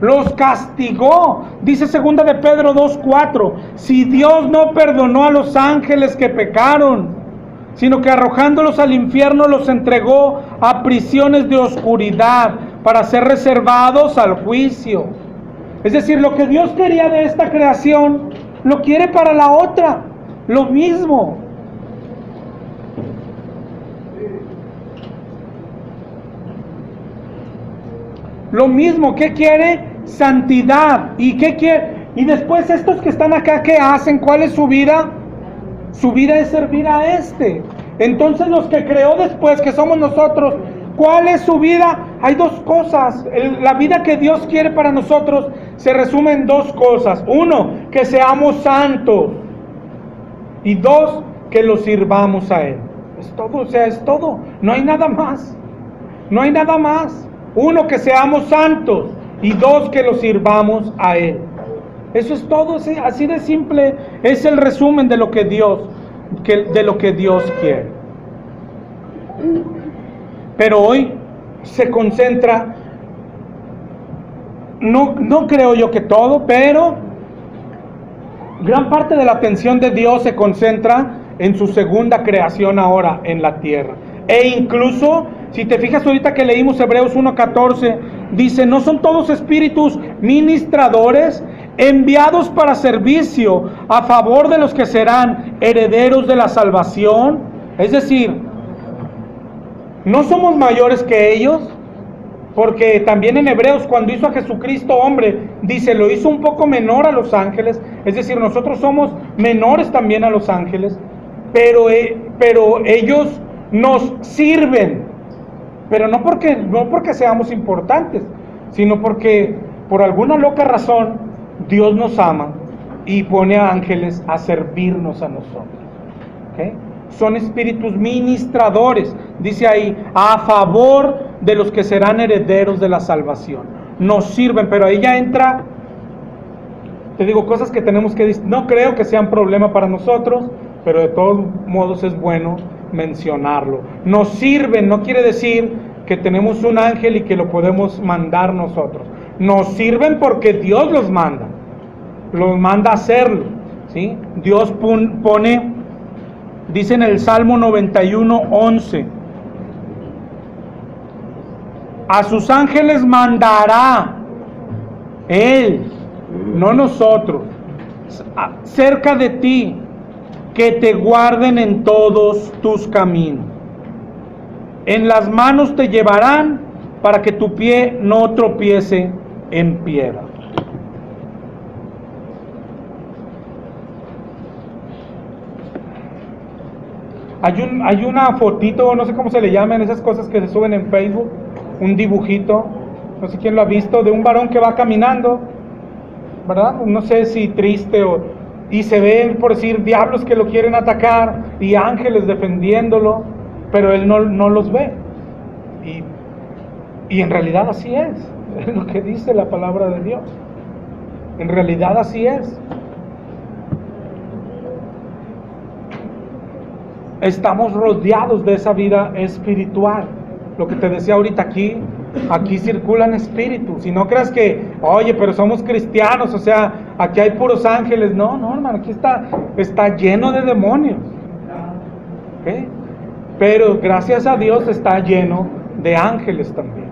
Los castigó. Dice 2 de Pedro 2:4: si Dios no perdonó a los ángeles que pecaron, sino que arrojándolos al infierno los entregó a prisiones de oscuridad para ser reservados al juicio. Es decir, lo que Dios quería de esta creación, lo quiere para la otra. Lo mismo. Lo mismo. ¿Qué quiere? Santidad. ¿Y qué quiere? Y después estos que están acá, ¿qué hacen? ¿Cuál es su vida? Su vida es servir a este. Entonces los que creó después, que somos nosotros, ¿cuál es su vida? Hay dos cosas. La vida que Dios quiere para nosotros se resume en dos cosas. Uno, que seamos santos. Y dos, que lo sirvamos a Él. Es todo, o sea, es todo. No hay nada más. No hay nada más. Uno, que seamos santos. Y dos, que lo sirvamos a Él. Eso es todo, así de simple. Es el resumen de lo que Dios quiere. Pero hoy se concentra, no creo yo que todo, pero gran parte de la atención de Dios se concentra en su segunda creación ahora en la tierra. E incluso, si te fijas ahorita que leímos Hebreos 1:14, dice: ¿no son todos espíritus ministradores, enviados para servicio a favor de los que serán herederos de la salvación? Es decir, ¿no somos mayores que ellos? Porque también en Hebreos, cuando hizo a Jesucristo hombre, dice, lo hizo un poco menor a los ángeles. Es decir, nosotros somos menores también a los ángeles, pero ellos nos sirven. Pero no porque seamos importantes, sino porque por alguna loca razón Dios nos ama y pone a ángeles a servirnos a nosotros. ¿Okay? Son espíritus ministradores, dice ahí, a favor de los que serán herederos de la salvación. Nos sirven, pero ahí ya entra, te digo, cosas que tenemos que, no creo que sean problema para nosotros, pero de todos modos es bueno mencionarlo. Nos sirven, no quiere decir que tenemos un ángel y que lo podemos mandar nosotros. Nos sirven porque Dios los manda a hacerlo, ¿sí? Dios pone, dice en el Salmo 91:11, a sus ángeles mandará Él, no nosotros, cerca de ti, que te guarden en todos tus caminos. En las manos te llevarán para que tu pie no tropiece en piedra. Hay una fotito, no sé cómo se le llaman esas cosas que se suben en Facebook, un dibujito, no sé quién lo ha visto, de un varón que va caminando, ¿verdad? No sé si triste y se ven, por decir, diablos que lo quieren atacar y ángeles defendiéndolo, pero él no los ve. Y en realidad así es lo que dice la palabra de Dios. En realidad así es. Estamos rodeados de esa vida espiritual. Lo que te decía ahorita, aquí circulan espíritus. Y no creas que, oye, pero somos cristianos, o sea, aquí hay puros ángeles. No, hermano, aquí está lleno de demonios. ¿Okay? Pero gracias a Dios está lleno de ángeles también.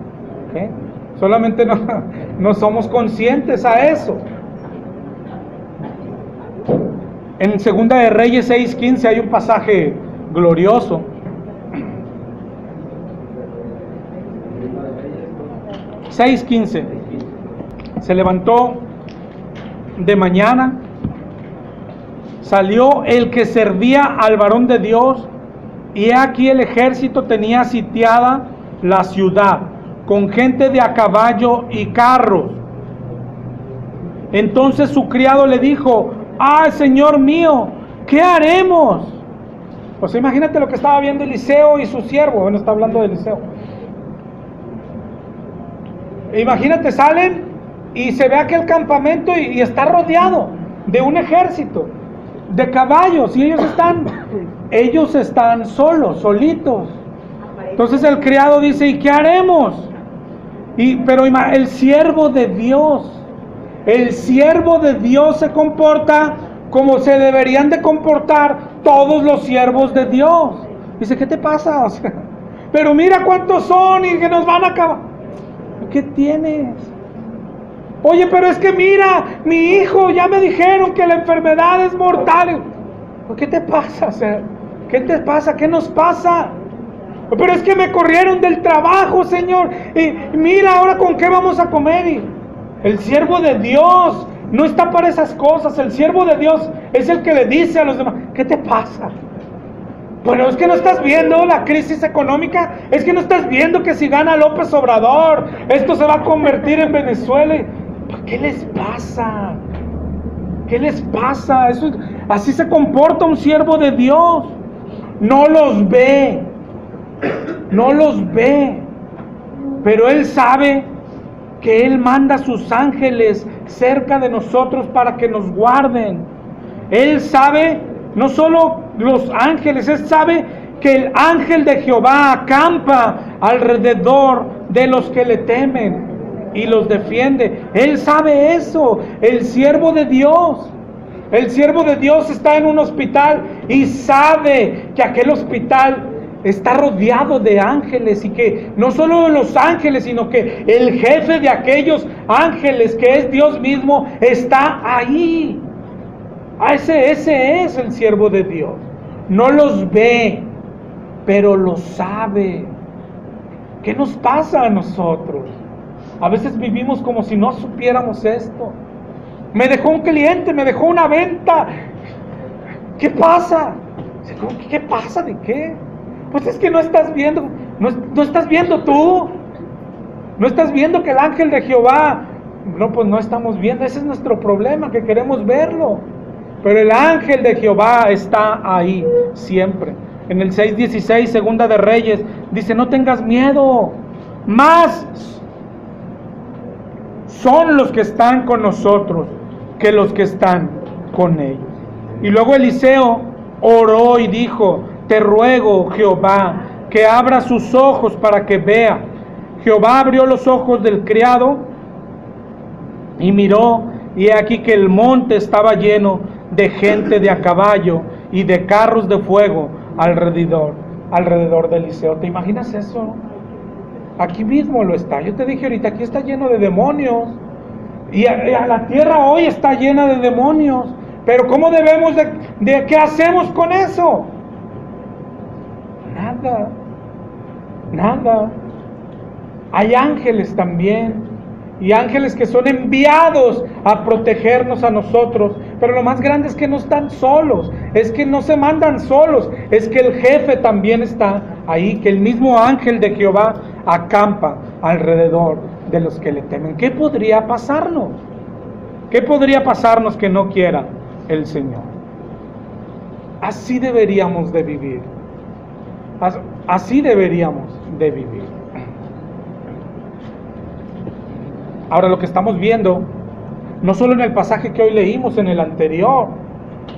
¿ok? Solamente no somos conscientes a eso. En Segunda de Reyes 6:15 hay un pasaje glorioso. (6:15) Se levantó de mañana, salió el que servía al varón de Dios, y he aquí el ejército tenía sitiada la ciudad, con gente de a caballo y carros. Entonces su criado le dijo: ¡ay, señor mío! ¿Qué haremos? Pues imagínate lo que estaba viendo Eliseo y su siervo. Bueno, está hablando de Eliseo. Imagínate, salen y se ve aquel campamento y está rodeado de un ejército de caballos, y ellos están solos, solitos. Entonces el criado dice: ¿y qué haremos? Pero el siervo de Dios se comporta como se deberían de comportar todos los siervos de Dios. Dice: ¿qué te pasa? O sea, pero mira cuántos son y que nos van a acabar. ¿Qué tienes? Oye, pero es que mira, mi hijo, ya me dijeron que la enfermedad es mortal. ¿Qué te pasa? O sea, ¿qué te pasa? ¿Qué nos pasa? Pero es que me corrieron del trabajo, Señor. Y mira, ahora con qué vamos a comer. Y el siervo de Dios no está para esas cosas. El siervo de Dios es el que le dice a los demás: ¿qué te pasa? Bueno, es que no estás viendo la crisis económica. Es que no estás viendo que si gana López Obrador, esto se va a convertir en Venezuela. ¿Qué les pasa? ¿Qué les pasa? Así se comporta un siervo de Dios. No los ve, pero Él sabe que Él manda a sus ángeles cerca de nosotros para que nos guarden. Él sabe, no solo los ángeles, Él sabe que el ángel de Jehová acampa alrededor de los que le temen y los defiende. Él sabe eso. El siervo de Dios está en un hospital y sabe que aquel hospital está rodeado de ángeles, y que no solo los ángeles, sino que el jefe de aquellos ángeles, que es Dios mismo, está ahí. Ese es el siervo de Dios. No los ve, pero los sabe. ¿Qué nos pasa a nosotros? A veces vivimos como si no supiéramos esto. Me dejó un cliente, me dejó una venta. ¿Qué pasa? ¿Qué pasa? ¿De qué? Pues es que no estás viendo, no estás viendo tú. No estás viendo que el ángel de Jehová. No, pues no estamos viendo. Ese es nuestro problema, que queremos verlo. Pero el ángel de Jehová está ahí siempre. En el 6:16, Segunda de Reyes, dice: no tengas miedo, más son los que están con nosotros que los que están con ellos. Y luego Eliseo oró y dijo: te ruego, Jehová, que abra sus ojos para que vea. Jehová abrió los ojos del criado y miró, y he aquí que el monte estaba lleno de gente de a caballo y de carros de fuego alrededor de Eliseo. ¿Te imaginas eso? Aquí mismo lo está. Yo te dije ahorita, aquí está lleno de demonios. Y a la tierra hoy está llena de demonios. Pero ¿cómo debemos de qué hacemos con eso? Nada. Hay ángeles también. Y ángeles que son enviados a protegernos a nosotros. Pero lo más grande es que no están solos. Es que no se mandan solos. Es que el jefe también está ahí. Que el mismo ángel de Jehová acampa alrededor de los que le temen. ¿Qué podría pasarnos? ¿Qué podría pasarnos que no quiera el Señor? Así deberíamos de vivir. Así deberíamos de vivir. Ahora, lo que estamos viendo, no solo en el pasaje que hoy leímos, en el anterior,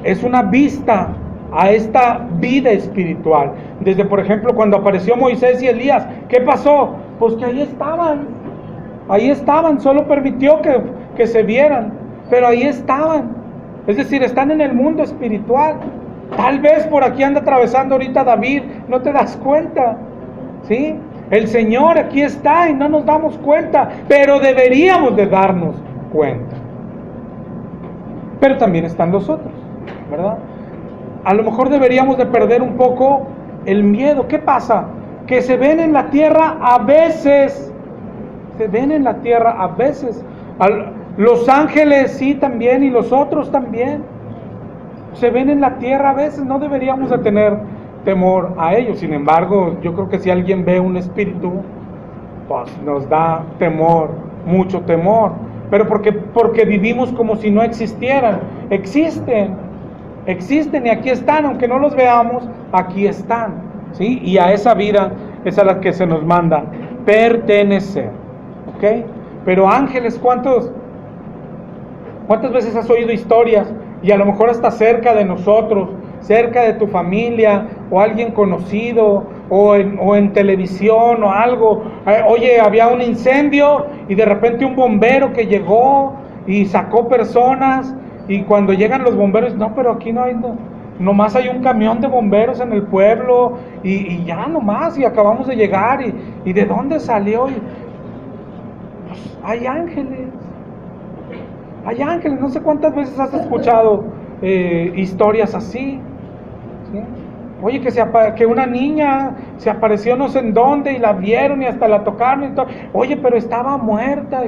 es una vista a esta vida espiritual. Desde, por ejemplo, cuando apareció Moisés y Elías, ¿qué pasó? Pues que ahí estaban, solo permitió que se vieran, pero ahí estaban. Es decir, están en el mundo espiritual. Tal vez por aquí anda atravesando ahorita David, no te das cuenta, ¿sí? El Señor aquí está y no nos damos cuenta, pero deberíamos de darnos cuenta. Pero también están los otros, ¿verdad? A lo mejor deberíamos de perder un poco el miedo. ¿Qué pasa? Que se ven en la tierra a veces. Se ven en la tierra a veces. Los ángeles sí también y los otros también. Se ven en la tierra a veces. No deberíamos de tener temor a ellos. Sin embargo, yo creo que si alguien ve un espíritu, pues nos da temor, mucho temor. Pero porque vivimos como si no existieran. Existen y aquí están, aunque no los veamos, aquí están, ¿sí? Y a esa vida es a la que se nos manda pertenecer, ¿ok? Pero ángeles, ¿cuántas veces has oído historias? Y a lo mejor hasta cerca de nosotros, cerca de tu familia, o alguien conocido, o en televisión o algo. Oye, había un incendio y de repente un bombero que llegó y sacó personas. Y cuando llegan los bomberos, no, pero aquí no hay, nomás hay un camión de bomberos en el pueblo y ya nomás, y acabamos de llegar, y ¿de dónde salió? Pues, hay ángeles, no sé cuántas veces has escuchado historias así, ¿sí? Oye, que una niña se apareció no sé en dónde y la vieron y hasta la tocaron y todo. Oye, pero estaba muerta.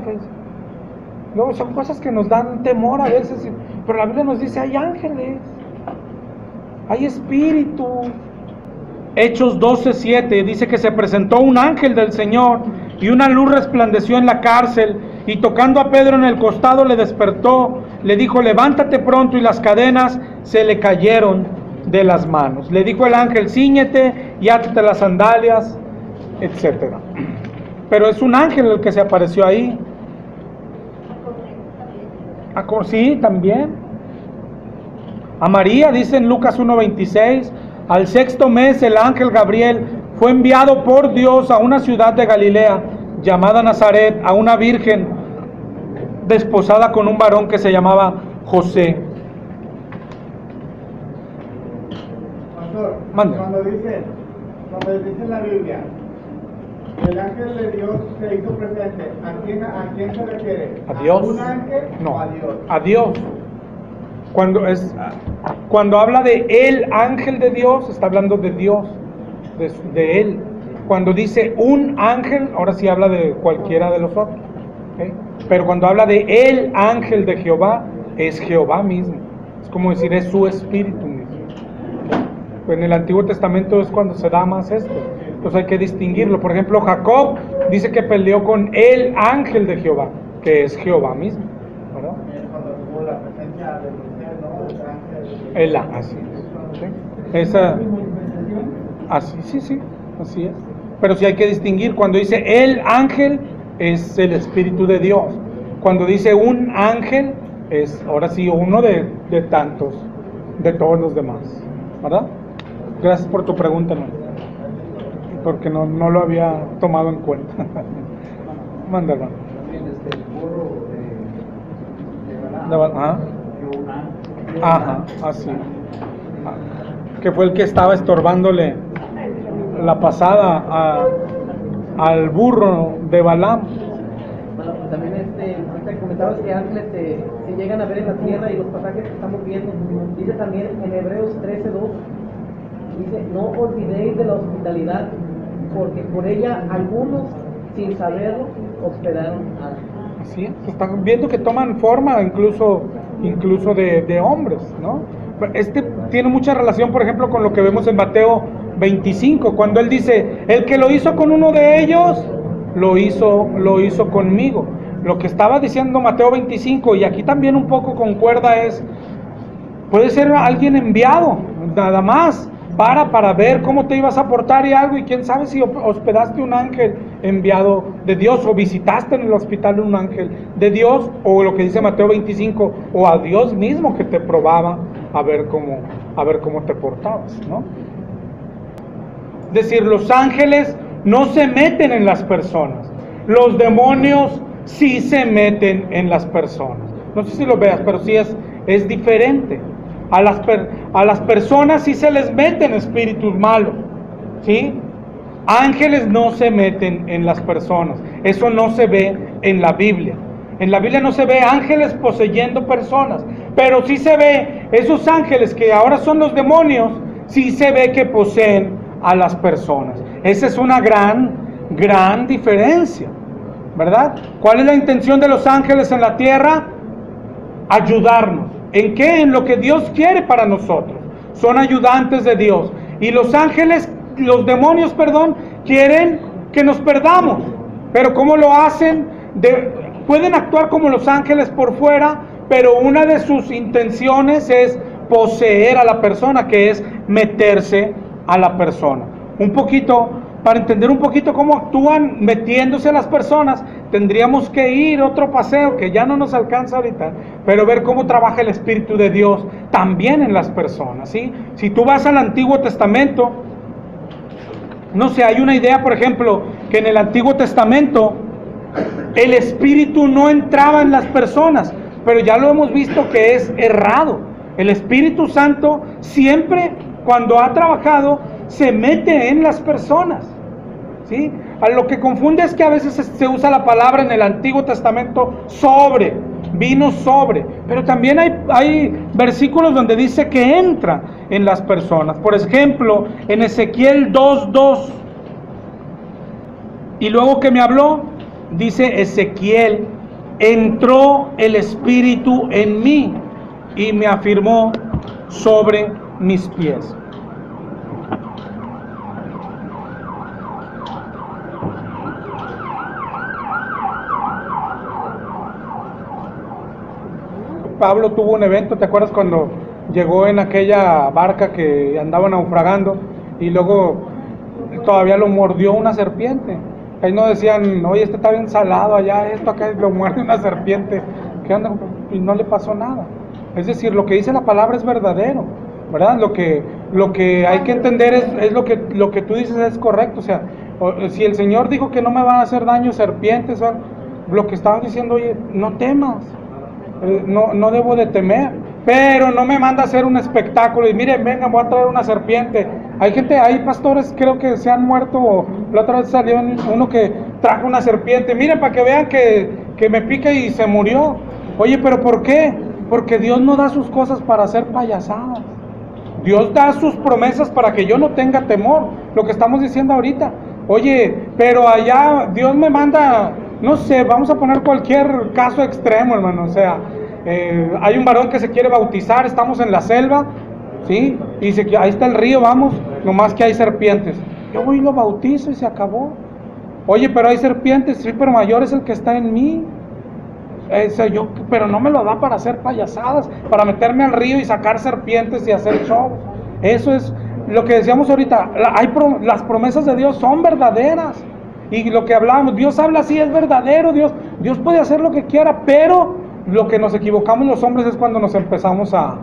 Luego son cosas que nos dan temor a veces, pero la Biblia nos dice, hay ángeles, hay espíritus. Hechos 12:7 dice que se presentó un ángel del Señor y una luz resplandeció en la cárcel, y tocando a Pedro en el costado le despertó, le dijo, levántate pronto, y las cadenas se le cayeron de las manos. Le dijo el ángel, cíñete y átate las sandalias, etc. Pero es un ángel el que se apareció ahí. Sí, también. A María, dice en Lucas 1:26, al sexto mes el ángel Gabriel fue enviado por Dios a una ciudad de Galilea llamada Nazaret, a una virgen desposada con un varón que se llamaba José. Pastor, Mande. cuando dice en la Biblia, el ángel de Dios se hizo presente, ¿a quién se refiere? ¿A Dios? ¿A un ángel No, o a Dios? a Dios. Cuando habla de el ángel de Dios, está hablando de Dios, de él. Cuando dice un ángel, ahora sí habla de cualquiera de los otros, ¿okay? Pero cuando habla de el ángel de Jehová, es Jehová mismo. Es como decir, es su espíritu mismo. En el Antiguo Testamento es cuando se da más esto. Entonces hay que distinguirlo. Por ejemplo, Jacob dice que peleó con el ángel de Jehová, que es Jehová mismo, ¿verdad? Cuando tuvo la presencia de Moisés, ¿no? El ángel. Así es. ¿Sí? Esa, así, sí, así es. Pero sí hay que distinguir. Cuando dice el ángel, es el Espíritu de Dios. Cuando dice un ángel, es ahora sí uno de tantos, de todos los demás, ¿verdad? Gracias por tu pregunta, ¿no? Porque no lo había tomado en cuenta. Manda, hermano. Ajá, así. Que fue el que estaba estorbándole la pasada al burro de Balaam. Bueno, también ahorita comentabas que ángeles se llegan a ver en la tierra, y los pasajes que estamos viendo, dice también en Hebreos 13:2, dice, no olvidéis de la hospitalidad, porque por ella algunos, sin saberlo, hospedaron a... Así es, están viendo que toman forma incluso de hombres, ¿no? Este tiene mucha relación, por ejemplo, con lo que vemos en Mateo 25, cuando él dice, el que lo hizo con uno de ellos, lo hizo conmigo. Lo que estaba diciendo Mateo 25, y aquí también un poco concuerda, puede ser alguien enviado, nada más, para ver cómo te ibas a portar y algo, y quién sabe si hospedaste un ángel enviado de Dios, o visitaste en el hospital un ángel de Dios, o lo que dice Mateo 25, o a Dios mismo que te probaba a ver cómo te portabas, ¿no? Es decir, los ángeles no se meten en las personas, los demonios sí se meten en las personas. No sé si lo veas, pero sí es diferente. A las personas sí se les meten espíritus malos, ¿sí? Ángeles no se meten en las personas. Eso no se ve en la Biblia. En la Biblia no se ve ángeles poseyendo personas, pero sí se ve esos ángeles que ahora son los demonios, sí se ve que poseen a las personas. Esa es una gran diferencia, ¿verdad? ¿Cuál es la intención de los ángeles en la tierra? Ayudarnos. ¿En qué? En lo que Dios quiere para nosotros. Son ayudantes de Dios. Y los ángeles, los demonios, quieren que nos perdamos. Pero ¿cómo lo hacen? Pueden actuar como los ángeles por fuera, pero una de sus intenciones es poseer a la persona, que es meterse a la persona. Un poquito, para entender un poquito cómo actúan metiéndose a las personas, tendríamos que ir otro paseo, que ya no nos alcanza ahorita, pero ver cómo trabaja el Espíritu de Dios también en las personas, ¿sí? Si tú vas al Antiguo Testamento, no sé, hay una idea, por ejemplo, que en el Antiguo Testamento el Espíritu no entraba en las personas, pero ya lo hemos visto que es errado. El Espíritu Santo siempre, cuando ha trabajado, se mete en las personas, ¿sí? A lo que confunde es que a veces se usa la palabra en el Antiguo Testamento vino sobre, pero también hay versículos donde dice que entra en las personas. Por ejemplo, en Ezequiel 2:2, y luego que me habló, dice Ezequiel: entró el Espíritu en mí y me afirmó sobre mis pies. Pablo tuvo un evento, ¿te acuerdas cuando llegó en aquella barca que andaba naufragando y luego todavía lo mordió una serpiente? Ahí no decían, oye, este está bien salado allá, esto acá lo muerde una serpiente, ¿qué onda? Y no le pasó nada. Es decir, lo que dice la palabra es verdadero, ¿verdad? Lo que hay que entender es lo que tú dices es correcto. O sea, si el Señor dijo que no me van a hacer daño serpientes, lo que estaban diciendo, oye, no temas, no debo de temer, pero no me manda a hacer un espectáculo y miren, venga, voy a traer una serpiente. Hay pastores, creo que se han muerto. La otra vez salió uno que trajo una serpiente, miren, para que vean que me pica y se murió. Oye, pero ¿por qué? Porque Dios no da sus cosas para hacer payasadas. Dios da sus promesas para que yo no tenga temor, lo que estamos diciendo ahorita. Oye, pero allá Dios me manda, no sé, vamos a poner cualquier caso extremo, hermano. O sea, hay un varón que se quiere bautizar, estamos en la selva, ¿sí? Y dice que ahí está el río, vamos, nomás que hay serpientes. Yo voy y lo bautizo y se acabó. Oye, pero hay serpientes, sí, pero mayor es el que está en mí. Pero no me lo da para hacer payasadas, para meterme al río y sacar serpientes y hacer show. Eso es lo que decíamos ahorita. Las promesas de Dios son verdaderas. Y lo que hablábamos, Dios habla así, es verdadero. Dios puede hacer lo que quiera, pero lo que nos equivocamos los hombres es cuando nos empezamos a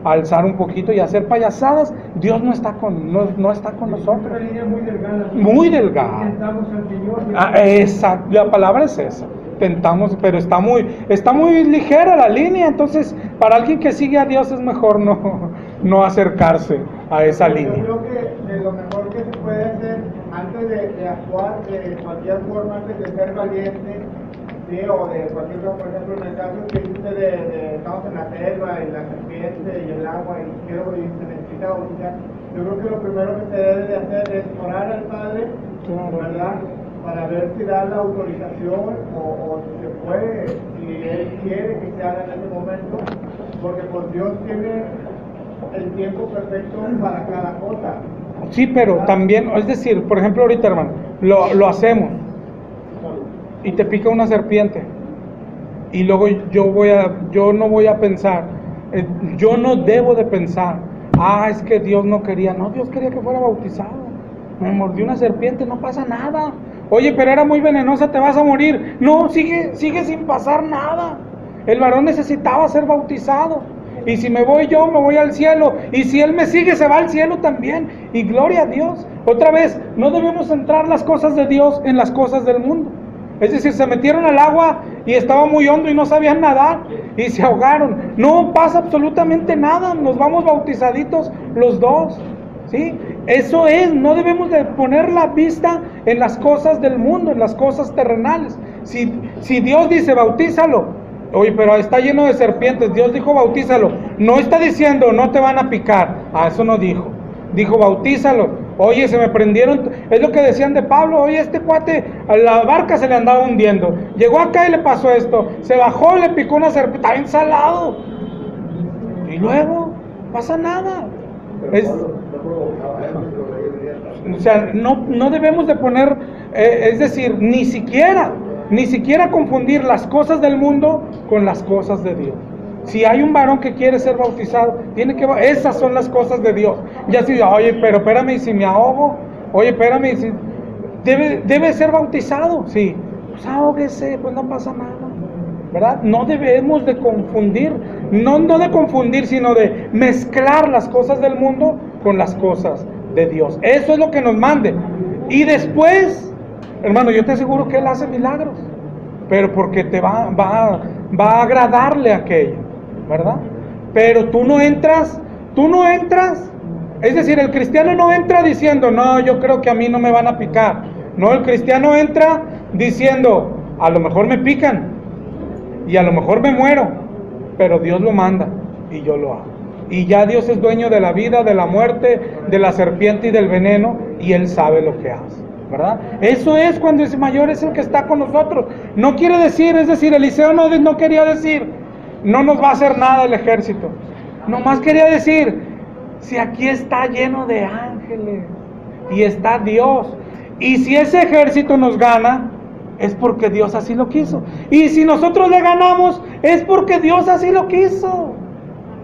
alzar un poquito y a hacer payasadas. Dios no está con nosotros. Una línea muy delgada. Muy delgada. Tentamos al Señor. Exacto, la palabra es esa. Tentamos, pero está muy ligera la línea. Entonces, para alguien que sigue a Dios es mejor no acercarse a esa línea. Yo creo que de lo mejor que se puede hacer antes de actuar de cualquier forma, antes de ser valiente, ¿sí? O de cualquier cosa, por ejemplo, en el caso que dice de estamos en la selva y la serpiente y el agua y se necesita bautizar, yo creo que lo primero que se debe de hacer es orar al Padre, ¿verdad? Para ver si da la autorización o si se puede, si Él quiere que se haga en ese momento, porque pues Dios tiene el tiempo perfecto para cada cosa. Sí, pero también, es decir, por ejemplo ahorita, hermano, lo hacemos y te pica una serpiente y luego yo no voy a pensar, yo no debo de pensar, es que Dios no quería, no, Dios quería que fuera bautizado, me mordió una serpiente, no pasa nada. Oye, pero era muy venenosa, te vas a morir. No, sigue sin pasar nada. El varón necesitaba ser bautizado. Y si me voy yo, me voy al cielo. Y si él me sigue, se va al cielo también. Y gloria a Dios. Otra vez, no debemos centrar las cosas de Dios en las cosas del mundo. Es decir, se metieron al agua y estaba muy hondo y no sabían nadar y se ahogaron. No pasa absolutamente nada. Nos vamos bautizaditos los dos, ¿sí? Eso es, no debemos de poner la vista en las cosas del mundo, en las cosas terrenales. Si Dios dice bautízalo, oye, pero está lleno de serpientes, Dios dijo bautízalo, no está diciendo no te van a picar, eso no dijo, dijo bautízalo. Oye, se me prendieron, es lo que decían de Pablo, oye, este cuate, a la barca se le andaba hundiendo, llegó acá y le pasó esto, se bajó y le picó una serpiente, está ensalado, y luego, pasa nada. O sea, no debemos de poner, es decir, ni siquiera confundir las cosas del mundo con las cosas de Dios. Si hay un varón que quiere ser bautizado, esas son las cosas de Dios. Ya si, oye, pero espérame, y si me ahogo, oye, espérame, si debe ser bautizado, sí, pues ahóguese, pues no pasa nada, ¿verdad? No debemos de confundir, no de confundir, sino de mezclar las cosas del mundo con las cosas de Dios. Eso es lo que nos mande. Y después, hermano, yo te aseguro que Él hace milagros, pero porque te va a agradarle aquello, ¿verdad? Pero tú no entras, es decir, el cristiano no entra diciendo, no, yo creo que a mí no me van a picar. No, el cristiano entra diciendo, a lo mejor me pican y a lo mejor me muero, pero Dios lo manda y yo lo hago. Y ya Dios es dueño de la vida, de la muerte, de la serpiente y del veneno, y Él sabe lo que hace, ¿verdad? Eso es cuando ese mayor es el que está con nosotros. No quiere decir, es decir, Eliseo no quería decir, no nos va a hacer nada el ejército. Nomás quería decir, si aquí está lleno de ángeles y está Dios, y si ese ejército nos gana, es porque Dios así lo quiso. Y si nosotros le ganamos, es porque Dios así lo quiso,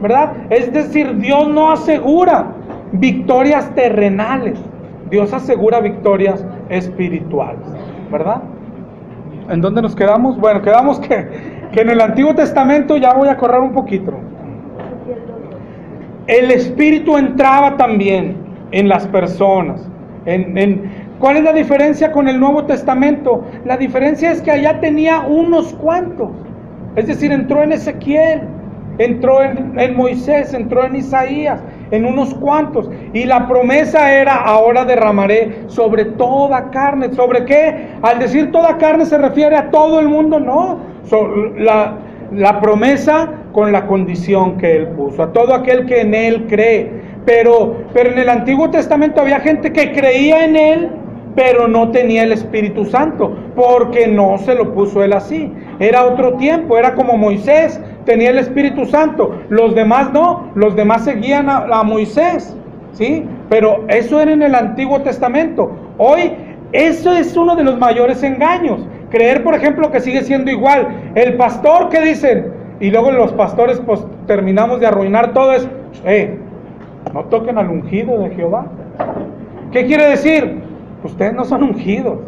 ¿verdad? Es decir, Dios no asegura victorias terrenales, Dios asegura victorias espirituales, ¿verdad? ¿En dónde nos quedamos? Bueno, quedamos que en el Antiguo Testamento, ya voy a correr un poquito, el Espíritu entraba también en las personas. ¿Cuál es la diferencia con el Nuevo Testamento? La diferencia es que allá tenía unos cuantos, es decir, entró en Ezequiel, entró en Moisés, entró en Isaías, en unos cuantos, y la promesa era, ahora derramaré sobre toda carne. ¿Sobre qué? Al decir toda carne se refiere a todo el mundo, no, la promesa con la condición que Él puso, a todo aquel que en Él cree. Pero en el Antiguo Testamento había gente que creía en Él, pero no tenía el Espíritu Santo, porque no se lo puso Él así. Era otro tiempo, era como Moisés, tenía el Espíritu Santo, los demás no, los demás seguían a Moisés, ¿sí? Pero eso era en el Antiguo Testamento. Hoy, eso es uno de los mayores engaños, creer, por ejemplo, que sigue siendo igual. El pastor, ¿qué dicen? Y luego los pastores, pues, terminamos de arruinar todo eso. No toquen al ungido de Jehová. ¿Qué quiere decir? Ustedes no son ungidos,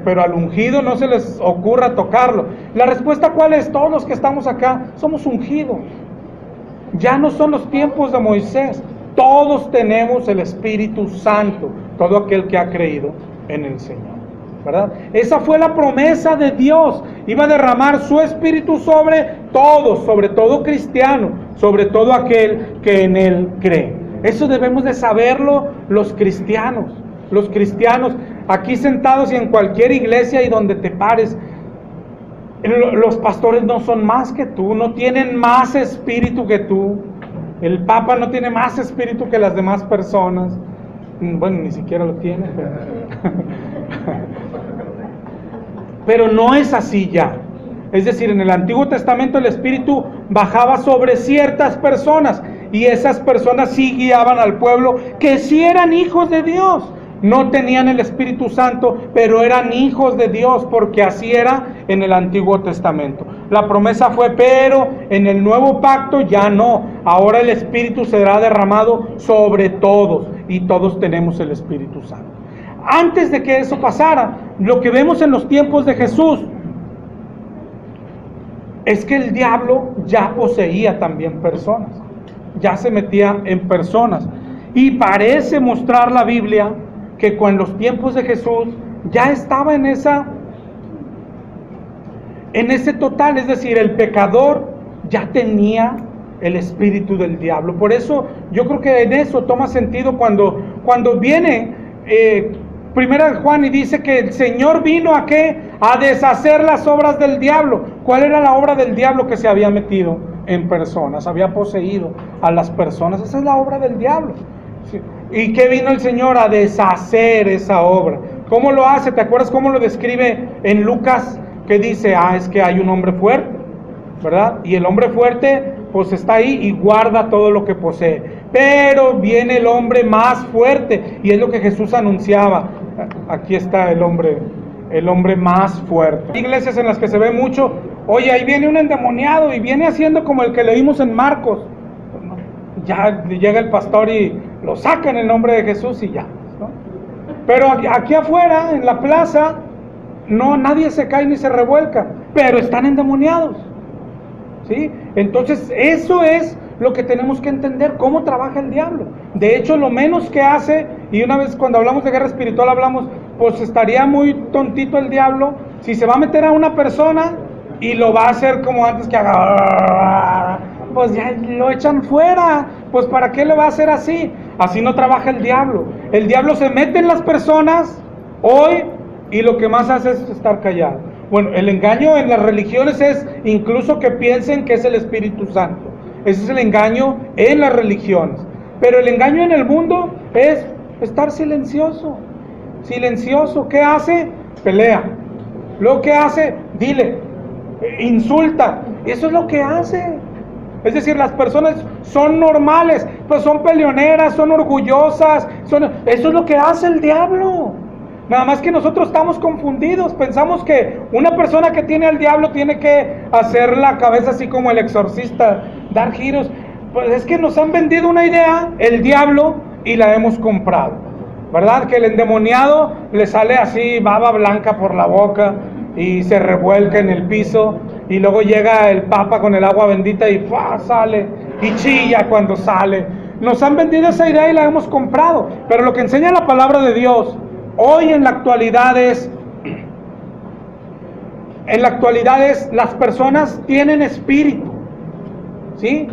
pero al ungido no se les ocurra tocarlo. La respuesta, ¿cuál es? Todos los que estamos acá somos ungidos. Ya no son los tiempos de Moisés. Todos tenemos el Espíritu Santo, todo aquel que ha creído en el Señor, ¿verdad? Esa fue la promesa de Dios. Iba a derramar su Espíritu sobre todos, sobre todo cristiano, sobre todo aquel que en Él cree. Eso debemos de saberlo los cristianos. Los cristianos, aquí sentados y en cualquier iglesia y donde te pares, los pastores no son más que tú, no tienen más espíritu que tú. El Papa no tiene más espíritu que las demás personas. Bueno, ni siquiera lo tiene. Pero no es así ya. Es decir, en el Antiguo Testamento el Espíritu bajaba sobre ciertas personas, y esas personas sí guiaban al pueblo, que sí eran hijos de Dios. No tenían el Espíritu Santo, pero eran hijos de Dios, porque así era en el Antiguo Testamento. La promesa fue, pero en el nuevo pacto ya no. Ahora el Espíritu será derramado sobre todos, y todos tenemos el Espíritu Santo. Antes de que eso pasara, lo que vemos en los tiempos de Jesús es que el diablo ya poseía también personas, ya se metía en personas, y parece mostrar la Biblia que con los tiempos de Jesús ya estaba en ese total, es decir, el pecador ya tenía el espíritu del diablo. Por eso yo creo que en eso toma sentido cuando viene Primera de Juan y dice que el Señor vino ¿a qué? A deshacer las obras del diablo. ¿Cuál era la obra del diablo? Que se había metido en personas, había poseído a las personas. Esa es la obra del diablo. ¿Sí? ¿Y qué vino el Señor? A deshacer esa obra. ¿Cómo lo hace? ¿Te acuerdas cómo lo describe en Lucas? Que dice, es que hay un hombre fuerte, ¿verdad? Y el hombre fuerte pues está ahí y guarda todo lo que posee. Pero viene el hombre más fuerte, y es lo que Jesús anunciaba. Aquí está el hombre más fuerte. Hay iglesias en las que se ve mucho, oye, ahí viene un endemoniado y viene haciendo como el que leímos en Marcos. Ya llega el pastor y lo saca en el nombre de Jesús y ya, ¿no? Pero aquí afuera, en la plaza, no, nadie se cae ni se revuelca, pero están endemoniados, ¿sí? Entonces eso es lo que tenemos que entender, cómo trabaja el diablo. De hecho, lo menos que hace, y una vez cuando hablamos de guerra espiritual hablamos, pues estaría muy tontito el diablo si se va a meter a una persona y lo va a hacer como antes que haga, pues ya lo echan fuera. Pues ¿para qué lo va a hacer así? Así no trabaja el diablo. El diablo se mete en las personas hoy y lo que más hace es estar callado. Bueno, el engaño en las religiones es incluso que piensen que es el Espíritu Santo. Ese es el engaño en las religiones. Pero el engaño en el mundo es estar silencioso. Silencioso. ¿Qué hace? Pelea. Luego, ¿qué hace? Dile. Insulta. Eso es lo que hace. Es decir, las personas son normales, pues son peleoneras, son orgullosas. Eso es lo que hace el diablo. Nada más que nosotros estamos confundidos. Pensamos que una persona que tiene al diablo tiene que hacer la cabeza así como el exorcista, dar giros. Pues es que nos han vendido una idea, el diablo, y la hemos comprado, ¿verdad? Que el endemoniado le sale así baba blanca por la boca y se revuelca en el piso, y luego llega el Papa con el agua bendita y sale y chilla cuando sale. Nos han vendido esa idea y la hemos comprado. Pero lo que enseña la palabra de Dios hoy en la actualidad es, las personas tienen espíritu, ¿sí?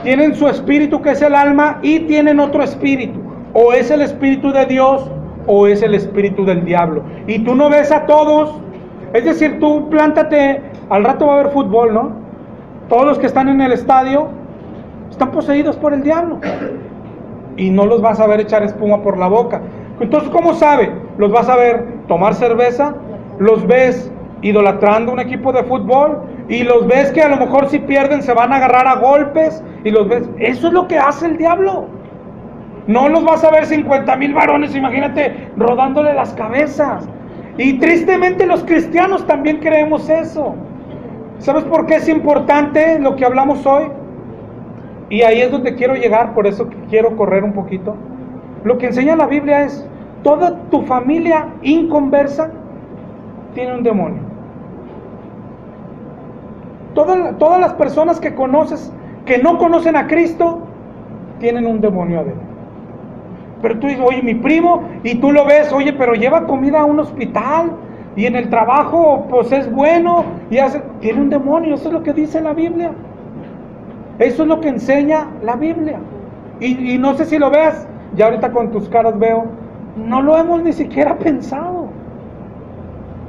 Tienen su espíritu que es el alma y tienen otro espíritu. O es el espíritu de Dios o es el espíritu del diablo. Y tú no ves a todos, es decir, tú plántate, al rato va a haber fútbol, ¿no? Todos los que están en el estadio están poseídos por el diablo. Y no los vas a ver echar espuma por la boca. Entonces, ¿cómo sabe? Los vas a ver tomar cerveza, los ves idolatrando un equipo de fútbol, y los ves que a lo mejor si pierden se van a agarrar a golpes, y los ves. Eso es lo que hace el diablo. No los vas a ver 50,000 varones, imagínate, rodándole las cabezas. Y tristemente los cristianos también creemos eso. ¿Sabes por qué es importante lo que hablamos hoy? Y ahí es donde quiero llegar, por eso quiero correr un poquito. Lo que enseña la Biblia es, toda tu familia inconversa tiene un demonio. Todas las personas que conoces, que no conocen a Cristo, tienen un demonio adentro. Pero tú dices, oye, mi primo, y tú lo ves, oye, pero lleva comida a un hospital, y en el trabajo, pues es bueno, y tiene un demonio. Eso es lo que dice la Biblia. Eso es lo que enseña la Biblia. Y no sé si lo veas, ya ahorita con tus caras veo, no lo hemos ni siquiera pensado.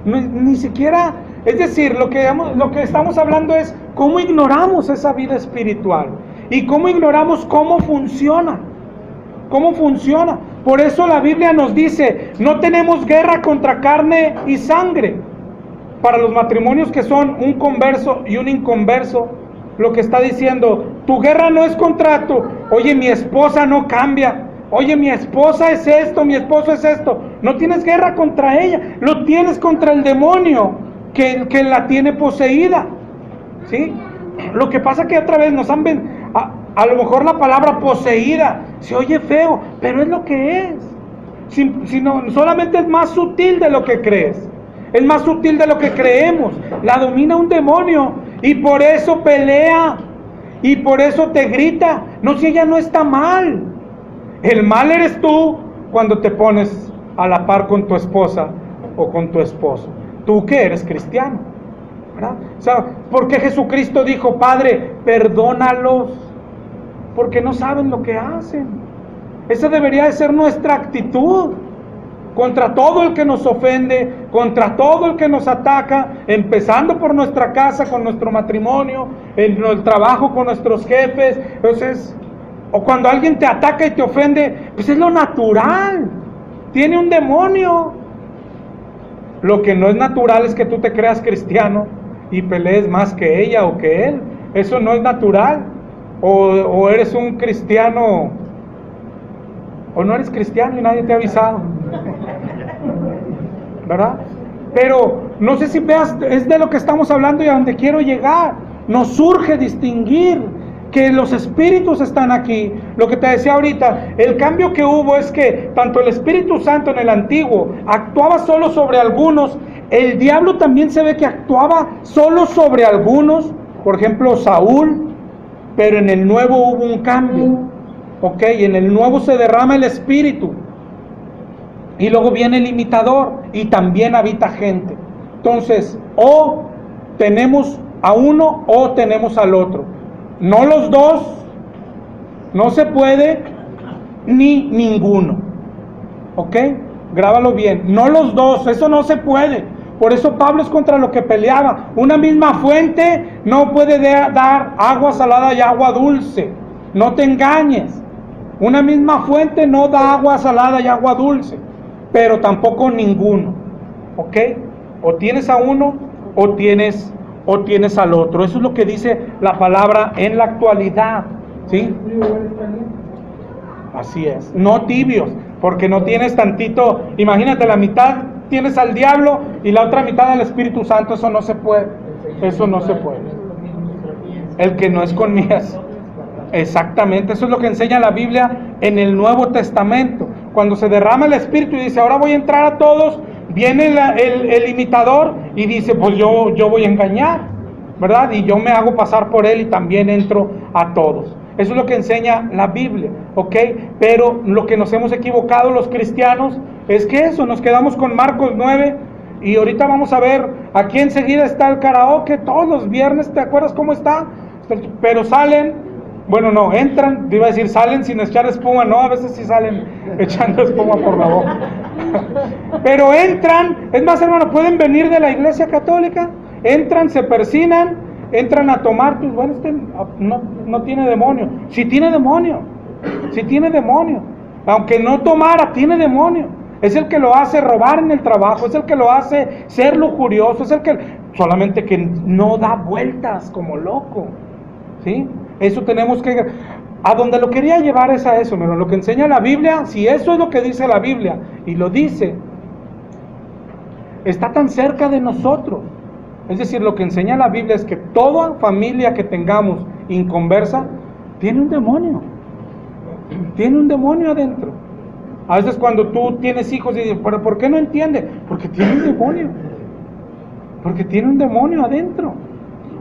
Ni siquiera, es decir, lo que estamos hablando es cómo ignoramos esa vida espiritual y cómo ignoramos cómo funciona. ¿Cómo funciona? Por eso la Biblia nos dice, no tenemos guerra contra carne y sangre. Para los matrimonios que son un converso y un inconverso, lo que está diciendo, tu guerra no es contra tu, oye, mi esposa no cambia, oye, mi esposa es esto, mi esposo es esto. No tienes guerra contra ella, lo tienes contra el demonio que la tiene poseída, ¿sí? Lo que pasa que otra vez nos han a lo mejor la palabra poseída se oye feo, pero es lo que es. Sino solamente es más sutil de lo que crees, es más sutil de lo que creemos. La domina un demonio y por eso pelea y por eso te grita. No, si ella no está mal, el mal eres tú cuando te pones a la par con tu esposa o con tu esposo. Tú que eres cristiano, ¿verdad? O sea, porque Jesucristo dijo, Padre, perdónalos, porque no saben lo que hacen. Esa debería de ser nuestra actitud contra todo el que nos ofende, contra todo el que nos ataca, empezando por nuestra casa, con nuestro matrimonio, en el trabajo con nuestros jefes. Entonces, o cuando alguien te ataca y te ofende, pues es lo natural, tiene un demonio. Lo que no es natural es que tú te creas cristiano y pelees más que ella o que él. Eso no es natural. O eres un cristiano, o no eres cristiano y nadie te ha avisado, ¿verdad? Pero no sé si veas, es de lo que estamos hablando y a donde quiero llegar. Nos surge distinguir que los espíritus están aquí. Lo que te decía ahorita, el cambio que hubo es que tanto el Espíritu Santo en el antiguo actuaba solo sobre algunos, el diablo también se ve que actuaba solo sobre algunos, por ejemplo Saúl, pero en el nuevo hubo un cambio, ¿ok? En el nuevo se derrama el Espíritu, y luego viene el imitador, y también habita gente. Entonces, o tenemos a uno o tenemos al otro. No los dos, no se puede, ni ninguno, ¿ok? Grábalo bien, no los dos, eso no se puede. Por eso Pablo es contra lo que peleaba. Una misma fuente no puede dar agua salada y agua dulce. No te engañes. Una misma fuente no da agua salada y agua dulce. Pero tampoco ninguno. ¿Ok? O tienes a uno o tienes al otro. Eso es lo que dice la palabra en la actualidad. ¿Sí? Así es. No tibios. Porque no tienes tantito. Imagínate, la mitad tienes al diablo y la otra mitad al Espíritu Santo. Eso no se puede. Eso no se puede. El que no es con mías. Exactamente, eso es lo que enseña la Biblia en el Nuevo Testamento. Cuando se derrama el Espíritu y dice, ahora voy a entrar a todos, viene el imitador y dice, pues yo voy a engañar, ¿verdad? Y yo me hago pasar por él y también entro a todos. Eso es lo que enseña la Biblia, ¿ok? Pero lo que nos hemos equivocado los cristianos es que eso, nos quedamos con Marcos 9 y ahorita vamos a ver, aquí enseguida está el karaoke, todos los viernes, ¿te acuerdas cómo está? Pero salen, bueno no, entran, te iba a decir salen sin echar espuma, no, a veces sí salen echando espuma por la boca. Pero entran, es más hermano, pueden venir de la iglesia católica, entran, se persinan, entran a tomar, pues bueno, no tiene demonio. Sí tiene demonio, aunque no tomara, tiene demonio. Es el que lo hace robar en el trabajo, es el que lo hace ser lujurioso, es el que, solamente que no da vueltas como loco, ¿sí? Eso tenemos que, a donde lo quería llevar es a eso, pero lo que enseña la Biblia, si eso es lo que dice la Biblia, y lo dice, está tan cerca de nosotros. Es decir, lo que enseña la Biblia es que toda familia que tengamos inconversa tiene un demonio adentro. A veces cuando tú tienes hijos y dices, ¿pero por qué no entiende? Porque tiene un demonio adentro.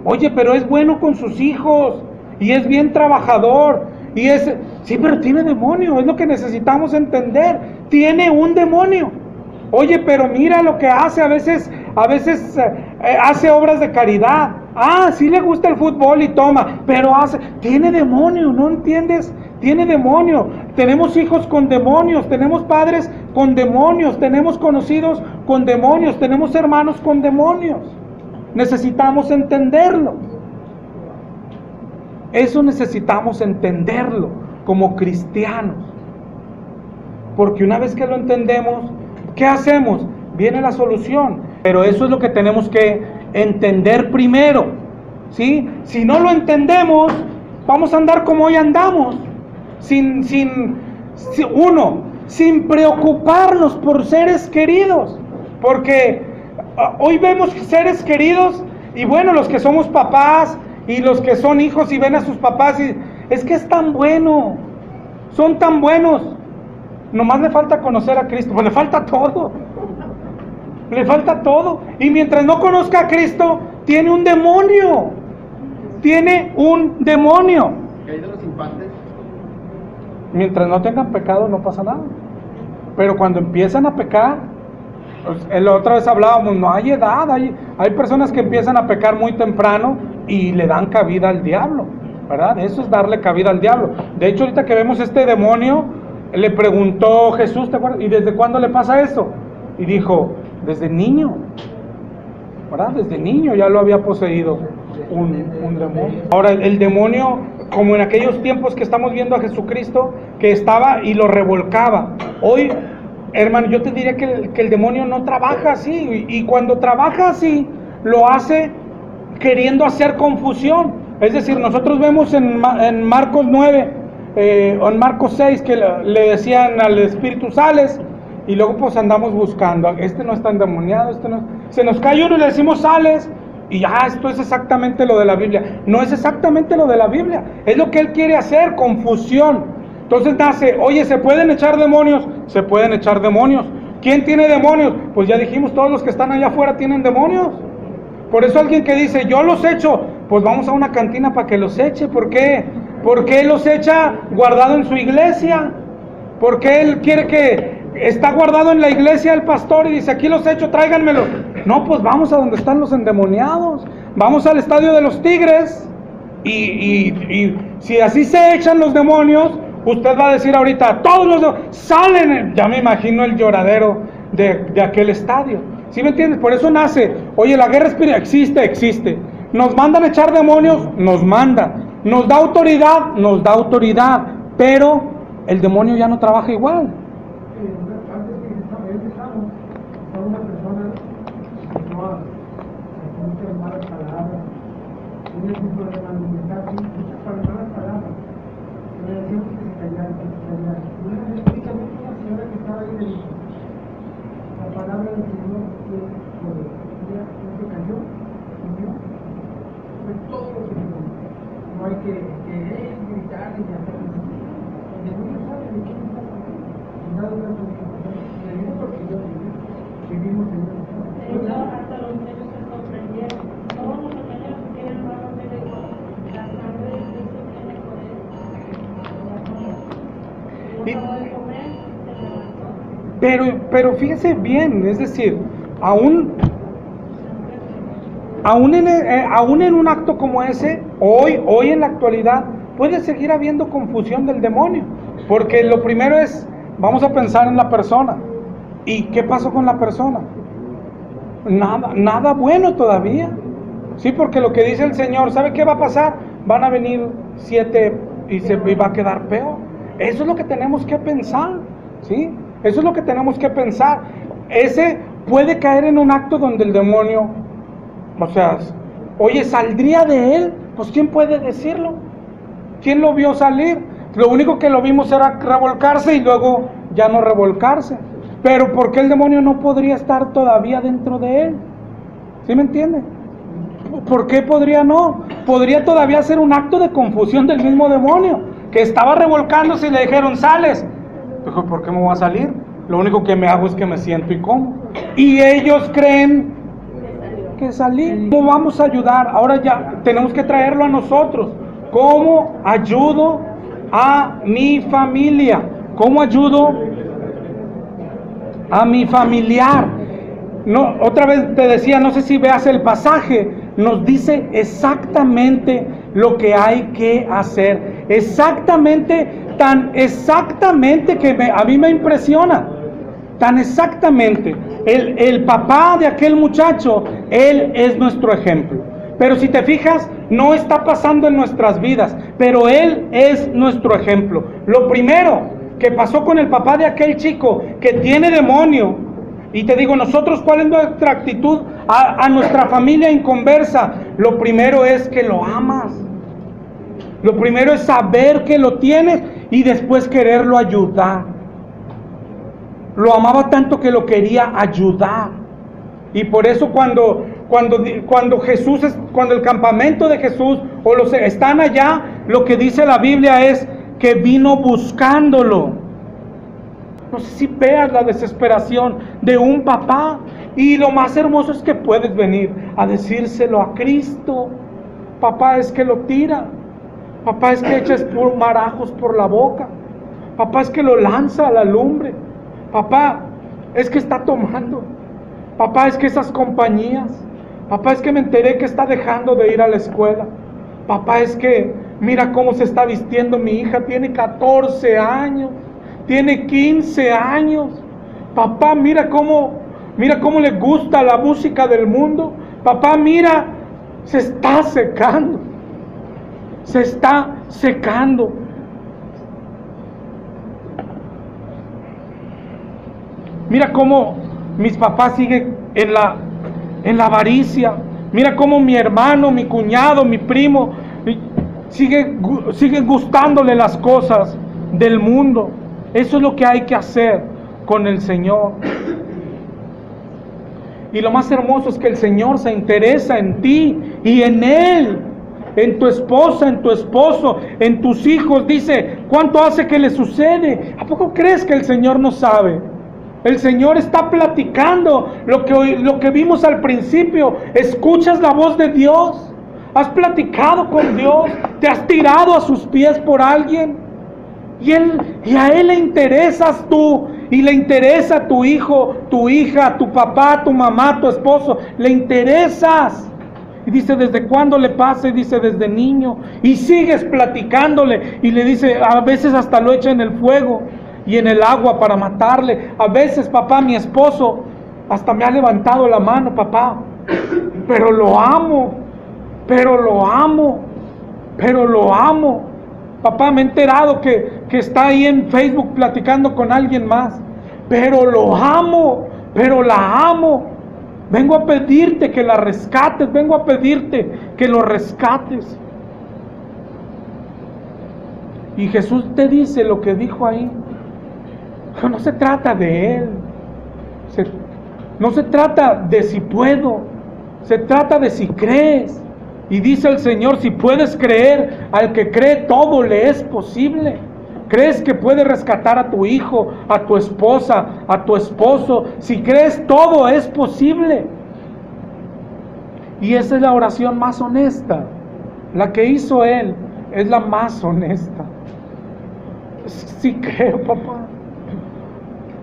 Oye, pero es bueno con sus hijos y es bien trabajador y sí, pero tiene demonio, es lo que necesitamos entender. Tiene un demonio. Oye, pero mira lo que hace, a veces hace obras de caridad. Ah, sí le gusta el fútbol y toma, pero tiene demonio, ¿no entiendes? Tiene demonio. Tenemos hijos con demonios, tenemos padres con demonios, tenemos conocidos con demonios, tenemos hermanos con demonios. Necesitamos entenderlo. Eso necesitamos entenderlo como cristianos. Porque una vez que lo entendemos, ¿qué hacemos? Viene la solución. Pero eso es lo que tenemos que entender primero, ¿sí? Si no lo entendemos, vamos a andar como hoy andamos, sin preocuparnos por seres queridos, porque hoy vemos seres queridos, y bueno, los que somos papás, y los que son hijos y ven a sus papás, y es que es tan bueno, son tan buenos, nomás le falta conocer a Cristo, pues le falta todo, y mientras no conozca a Cristo, tiene un demonio, ¿Qué hay de los infantes? Mientras no tengan pecado no pasa nada, pero cuando empiezan a pecar, Pues, la otra vez hablábamos, no hay edad, hay personas que empiezan a pecar muy temprano y le dan cabida al diablo, ¿verdad? Eso es darle cabida al diablo. De hecho, ahorita que vemos este demonio, le preguntó Jesús, ¿te acuerdas? ¿Y desde cuándo le pasa eso? Y dijo, desde niño, ¿verdad? Desde niño ya lo había poseído un demonio. Ahora, el demonio, como en aquellos tiempos que estamos viendo a Jesucristo, que estaba y lo revolcaba. Hoy, hermano, yo te diría que el demonio no trabaja así, y cuando trabaja así, lo hace queriendo hacer confusión. Es decir, nosotros vemos en Marcos 9, o en Marcos 6, que le decían al espíritu, sales, y luego pues andamos buscando, este no está endemoniado, este no, se nos cae uno y le decimos sales, y ya, esto es exactamente lo de la Biblia. No es exactamente lo de la Biblia, es lo que él quiere hacer, confusión. Entonces nace, oye, ¿se pueden echar demonios? Se pueden echar demonios. ¿Quién tiene demonios? Pues ya dijimos, todos los que están allá afuera tienen demonios. Por eso alguien que dice, yo los echo, pues vamos a una cantina para que los eche. ¿Por qué? Porque él los echa guardado en su iglesia. Porque él quiere que está guardado en la iglesia el pastor y dice, aquí los echo, tráiganmelos. No, pues vamos a donde están los endemoniados. Vamos al estadio de los Tigres. Y si así se echan los demonios, usted va a decir ahorita, todos los demonios salen. Ya me imagino el lloradero de aquel estadio. ¿Sí me entiendes? Por eso nace, oye, la guerra espiritual existe. Nos mandan echar demonios, nos mandan. Nos da autoridad, pero el demonio ya no trabaja igual. Antes que empezamos, estaba una persona que estaba con muchas malas palabras, tenía un problema de alimentarse, muchas malas palabras. Le decíamos que se callara. Y una vez explícamente una señora que estaba ahí le dijo, la palabra del Señor es poder. Ella no se cayó, siguió, fue todo lo que dijo. No hay que gritar ni hacer nada. El demonio sabe de quién está hablando. Y nada de eso le digo porque yo vivimos en eso. Hasta los niños se sorprendieron. Todos los niños que tienen malos de la sangre de Cristo tiene poder. Y acabó de comer, se levantó. Pero fíjese bien, es decir, aún en un acto como ese, hoy en la actualidad, puede seguir habiendo confusión del demonio. Porque lo primero es, vamos a pensar en la persona. ¿Y qué pasó con la persona? Nada bueno todavía. Sí, porque lo que dice el Señor, ¿sabe qué va a pasar? Van a venir 7 y va a quedar peor. Eso es lo que tenemos que pensar, ¿sí? Eso es lo que tenemos que pensar. Ese puede caer en un acto donde el demonio, o sea, oye, ¿saldría de él? Pues ¿quién puede decirlo? ¿Quién lo vio salir? Lo único que lo vimos era revolcarse y luego ya no revolcarse. Pero ¿por qué el demonio no podría estar todavía dentro de él? ¿Sí me entiende? ¿Por qué podría no? Podría todavía ser un acto de confusión del mismo demonio, que estaba revolcándose y le dijeron, sales. Dijo, ¿por qué me voy a salir? Lo único que me hago es que me siento y como. Y ellos creen que salí. ¿Cómo vamos a ayudar? Ahora ya tenemos que traerlo a nosotros. ¿Cómo ayudo a mi familia? ¿Cómo ayudo a mi familiar? No, otra vez te decía, no sé si veas el pasaje, nos dice exactamente lo que hay que hacer. Tan exactamente que a mí me impresiona. Tan exactamente. El papá de aquel muchacho, él es nuestro ejemplo. Pero si te fijas, no está pasando en nuestras vidas, pero él es nuestro ejemplo. Lo primero que pasó con el papá de aquel chico que tiene demonio, y te digo, nosotros, ¿cuál es nuestra actitud a nuestra familia inconversa? Lo primero es que lo amas. Lo primero es saber que lo tienes y después quererlo ayudar. Lo amaba tanto que lo quería ayudar. Y por eso cuando el campamento de Jesús o los están allá, lo que dice la Biblia es que vino buscándolo. No sé si veas la desesperación de un papá. Y lo más hermoso es que puedes venir a decírselo a Cristo. Papá, es que lo tira. Papá, es que echa marajos por la boca. Papá, es que lo lanza a la lumbre. Papá, es que está tomando. Papá, es que esas compañías. Papá, es que me enteré que está dejando de ir a la escuela. Papá, es que mira cómo se está vistiendo mi hija. Tiene 14 años. Tiene 15 años. Papá, mira cómo le gusta la música del mundo. Papá, mira, se está secando. Se está secando. Mira cómo mis papás siguen en la avaricia. Mira cómo mi hermano, mi cuñado, mi primo siguen gustándole las cosas del mundo. Eso es lo que hay que hacer con el Señor. Y lo más hermoso es que el Señor se interesa en ti y en Él, en tu esposa, en tu esposo, en tus hijos. Dice, ¿cuánto hace que le sucede? ¿A poco crees que el Señor no sabe? El Señor está platicando lo que vimos al principio. ¿Escuchas la voz de Dios? ¿Has platicado con Dios? ¿Te has tirado a sus pies por alguien? Y a Él le interesas tú, y le interesa tu hijo, tu hija, tu papá, tu mamá, tu esposo. Le interesas. Y dice, ¿desde cuándo le pasa? Y dice, desde niño. Y sigues platicándole. Y le dice, a veces hasta lo echa en el fuego y en el agua para matarle. A veces, papá, mi esposo hasta me ha levantado la mano, papá. Pero lo amo. Pero lo amo. Pero lo amo. Papá, me he enterado que está ahí en Facebook platicando con alguien más. Pero lo amo. Pero la amo. Vengo a pedirte que la rescates. Vengo a pedirte que lo rescates. Y Jesús te dice lo que dijo ahí. No se trata de Él. No se trata de si puedo. Se trata de si crees. Y dice el Señor, si puedes creer, al que cree todo le es posible. ¿Crees que puedes rescatar a tu hijo, a tu esposa, a tu esposo? Si crees, todo es posible. Y esa es la oración más honesta. La que hizo Él es la más honesta. Sí creo, papá,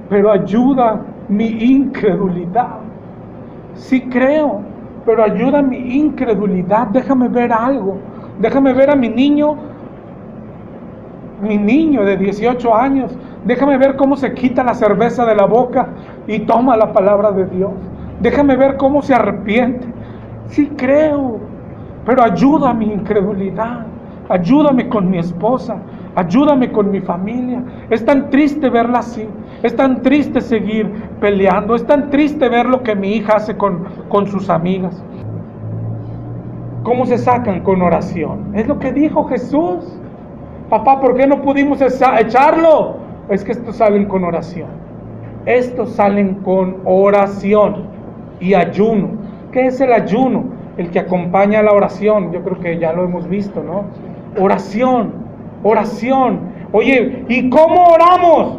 pero ayuda mi incredulidad. Sí creo, pero ayuda mi incredulidad. Déjame ver algo. Déjame ver a mi niño de 18 años. Déjame ver cómo se quita la cerveza de la boca y toma la palabra de Dios. Déjame ver cómo se arrepiente. Sí creo, pero ayuda mi incredulidad. Ayúdame con mi esposa. Ayúdame con mi familia. Es tan triste verla así. Es tan triste seguir peleando. Es tan triste ver lo que mi hija hace con sus amigas. ¿Cómo se sacan? Con oración. Es lo que dijo Jesús. Papá, ¿por qué no pudimos echarlo? Es que estos salen con oración. Estos salen con oración y ayuno. ¿Qué es el ayuno? El que acompaña a la oración. Yo creo que ya lo hemos visto, ¿no? Oración. Oración. Oye, ¿y cómo oramos?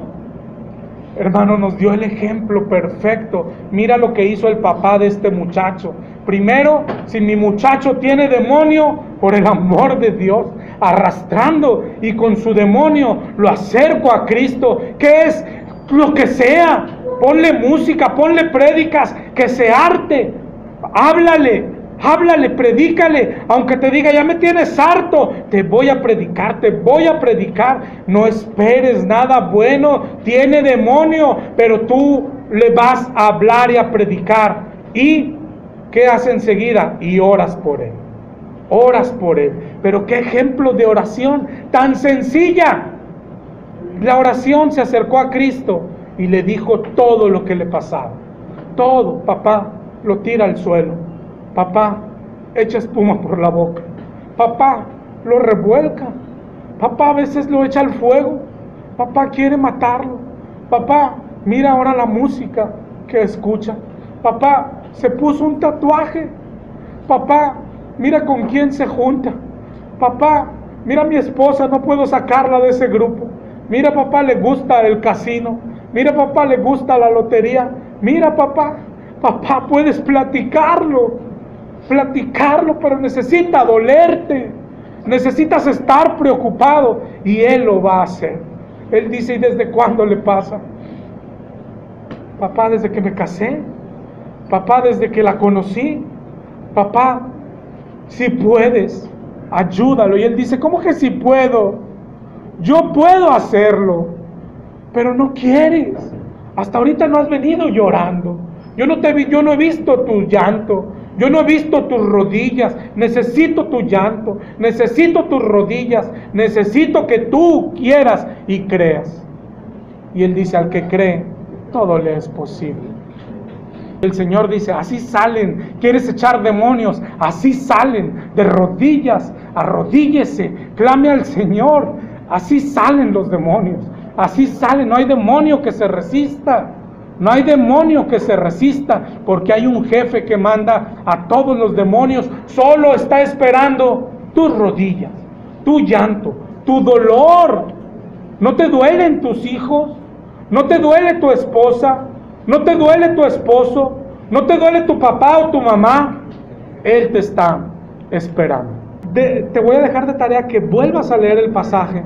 Hermano, nos dio el ejemplo perfecto. Mira lo que hizo el papá de este muchacho. Primero, si mi muchacho tiene demonio, por el amor de Dios, arrastrando y con su demonio lo acerco a Cristo. ¿Qué es? Lo que sea. Ponle música, ponle prédicas, que se harte. Háblale, predícale, aunque te diga, ya me tienes harto, te voy a predicar. No esperes nada bueno, tiene demonio, pero tú le vas a hablar y a predicar. ¿Y qué hace enseguida? Y oras por él. Pero qué ejemplo de oración tan sencilla. La oración se acercó a Cristo y le dijo todo lo que le pasaba. Todo, papá, lo tira al suelo. Papá, echa espuma por la boca. Papá, lo revuelca. Papá, a veces lo echa al fuego. Papá, quiere matarlo. Papá, mira ahora la música que escucha. Papá, se puso un tatuaje. Papá, mira con quién se junta. Papá, mira a mi esposa, no puedo sacarla de ese grupo. Mira, papá, le gusta el casino. Mira, papá, le gusta la lotería. Mira, papá, puedes platicarlo, pero necesita dolerte, necesitas estar preocupado, y Él lo va a hacer. Él dice, ¿y desde cuándo le pasa? Papá, desde que me casé. papá, desde que la conocí, papá, si puedes, ayúdalo. Y él dice, ¿cómo que si puedo? Yo puedo hacerlo, pero no quieres. Hasta ahorita no has venido llorando. Yo no he visto tu llanto. Yo no he visto tus rodillas. Necesito tu llanto. Necesito tus rodillas. Necesito que tú quieras y creas. Y él dice, al que cree, todo le es posible. El Señor dice, así salen. ¿Quieres echar demonios? Así salen. De rodillas, arrodíllese, clame al Señor. Así salen los demonios. Así salen. No hay demonio que se resista. No hay demonio que se resista, porque hay un jefe que manda a todos los demonios. Solo está esperando tus rodillas, tu llanto, tu dolor. ¿No te duelen tus hijos? ¿No te duele tu esposa? ¿No te duele tu esposo? ¿No te duele tu papá o tu mamá? Él te está esperando. Te voy a dejar de tarea que vuelvas a leer el pasaje.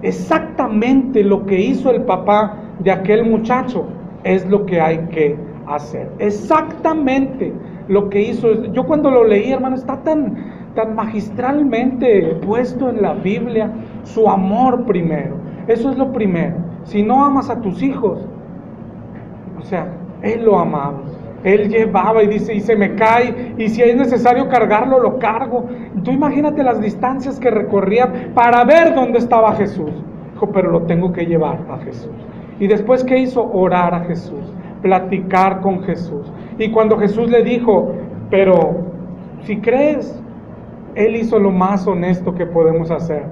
Exactamente lo que hizo el papá de aquel muchacho es lo que hay que hacer. Exactamente lo que hizo. Yo cuando lo leí, hermano, está tan magistralmente puesto en la Biblia. Su amor primero. Eso es lo primero. Si no amas a tus hijos, o sea, él lo amaba. Él llevaba y dice, y se me cae, y si es necesario cargarlo, lo cargo. Tú imagínate las distancias que recorría para ver dónde estaba Jesús. Dijo, pero lo tengo que llevar a Jesús. Y después, ¿qué hizo? Orar a Jesús, platicar con Jesús. Y cuando Jesús le dijo, pero si crees, Él hizo lo más honesto que podemos hacer.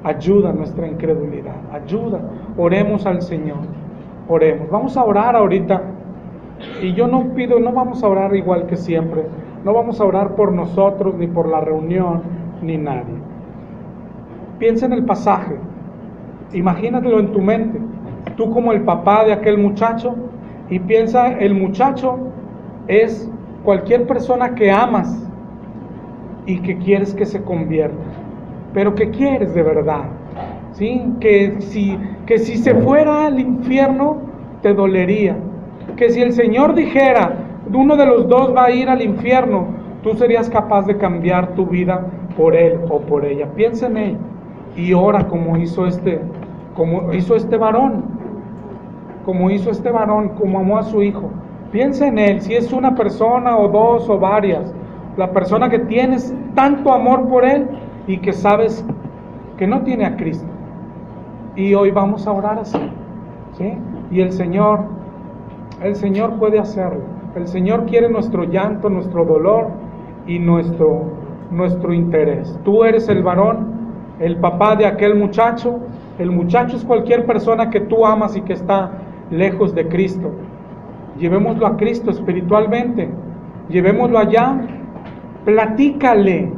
Ayuda nuestra incredulidad, ayuda. Oremos al Señor, oremos. Vamos a orar ahorita. Y yo no vamos a orar igual que siempre. No vamos a orar por nosotros, ni por la reunión, ni nadie. Piensa en el pasaje. Imagínatelo en tu mente. Tú como el papá de aquel muchacho, y piensa, el muchacho es cualquier persona que amas y que quieres que se convierta, pero que quieres de verdad, ¿sí? Que si se fuera al infierno te dolería, que si el Señor dijera, uno de los dos va a ir al infierno, tú serías capaz de cambiar tu vida por él o por ella. Piensa en él y ora como hizo este varón, como amó a su hijo. Piensa en él, si es una persona o dos o varias, la persona que tienes tanto amor por él y que sabes que no tiene a Cristo. Y hoy vamos a orar así, ¿sí? Y el Señor puede hacerlo. El Señor quiere nuestro llanto, nuestro dolor y nuestro interés. Tú eres el varón, el papá de aquel muchacho. El muchacho es cualquier persona que tú amas y que está lejos de Cristo. Llevémoslo a Cristo espiritualmente. Llevémoslo allá. Platícale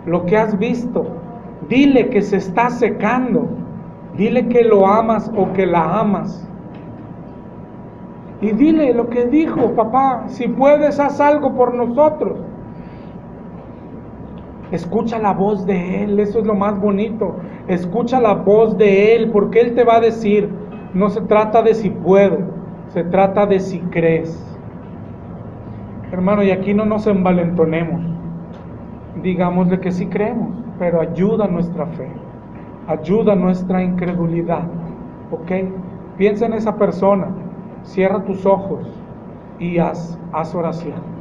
lo que has visto. Dile que se está secando. Dile que lo amas o que la amas. Y dile lo que dijo, papá, si puedes, haz algo por nosotros. Escucha la voz de Él, eso es lo más bonito. Escucha la voz de Él, porque Él te va a decir, no se trata de si puedo, se trata de si crees. Hermano, y aquí no nos envalentonemos. Digámosle que sí creemos, pero ayuda nuestra fe, ayuda nuestra incredulidad, ¿ok? Piensa en esa persona. Cierra tus ojos y haz oración.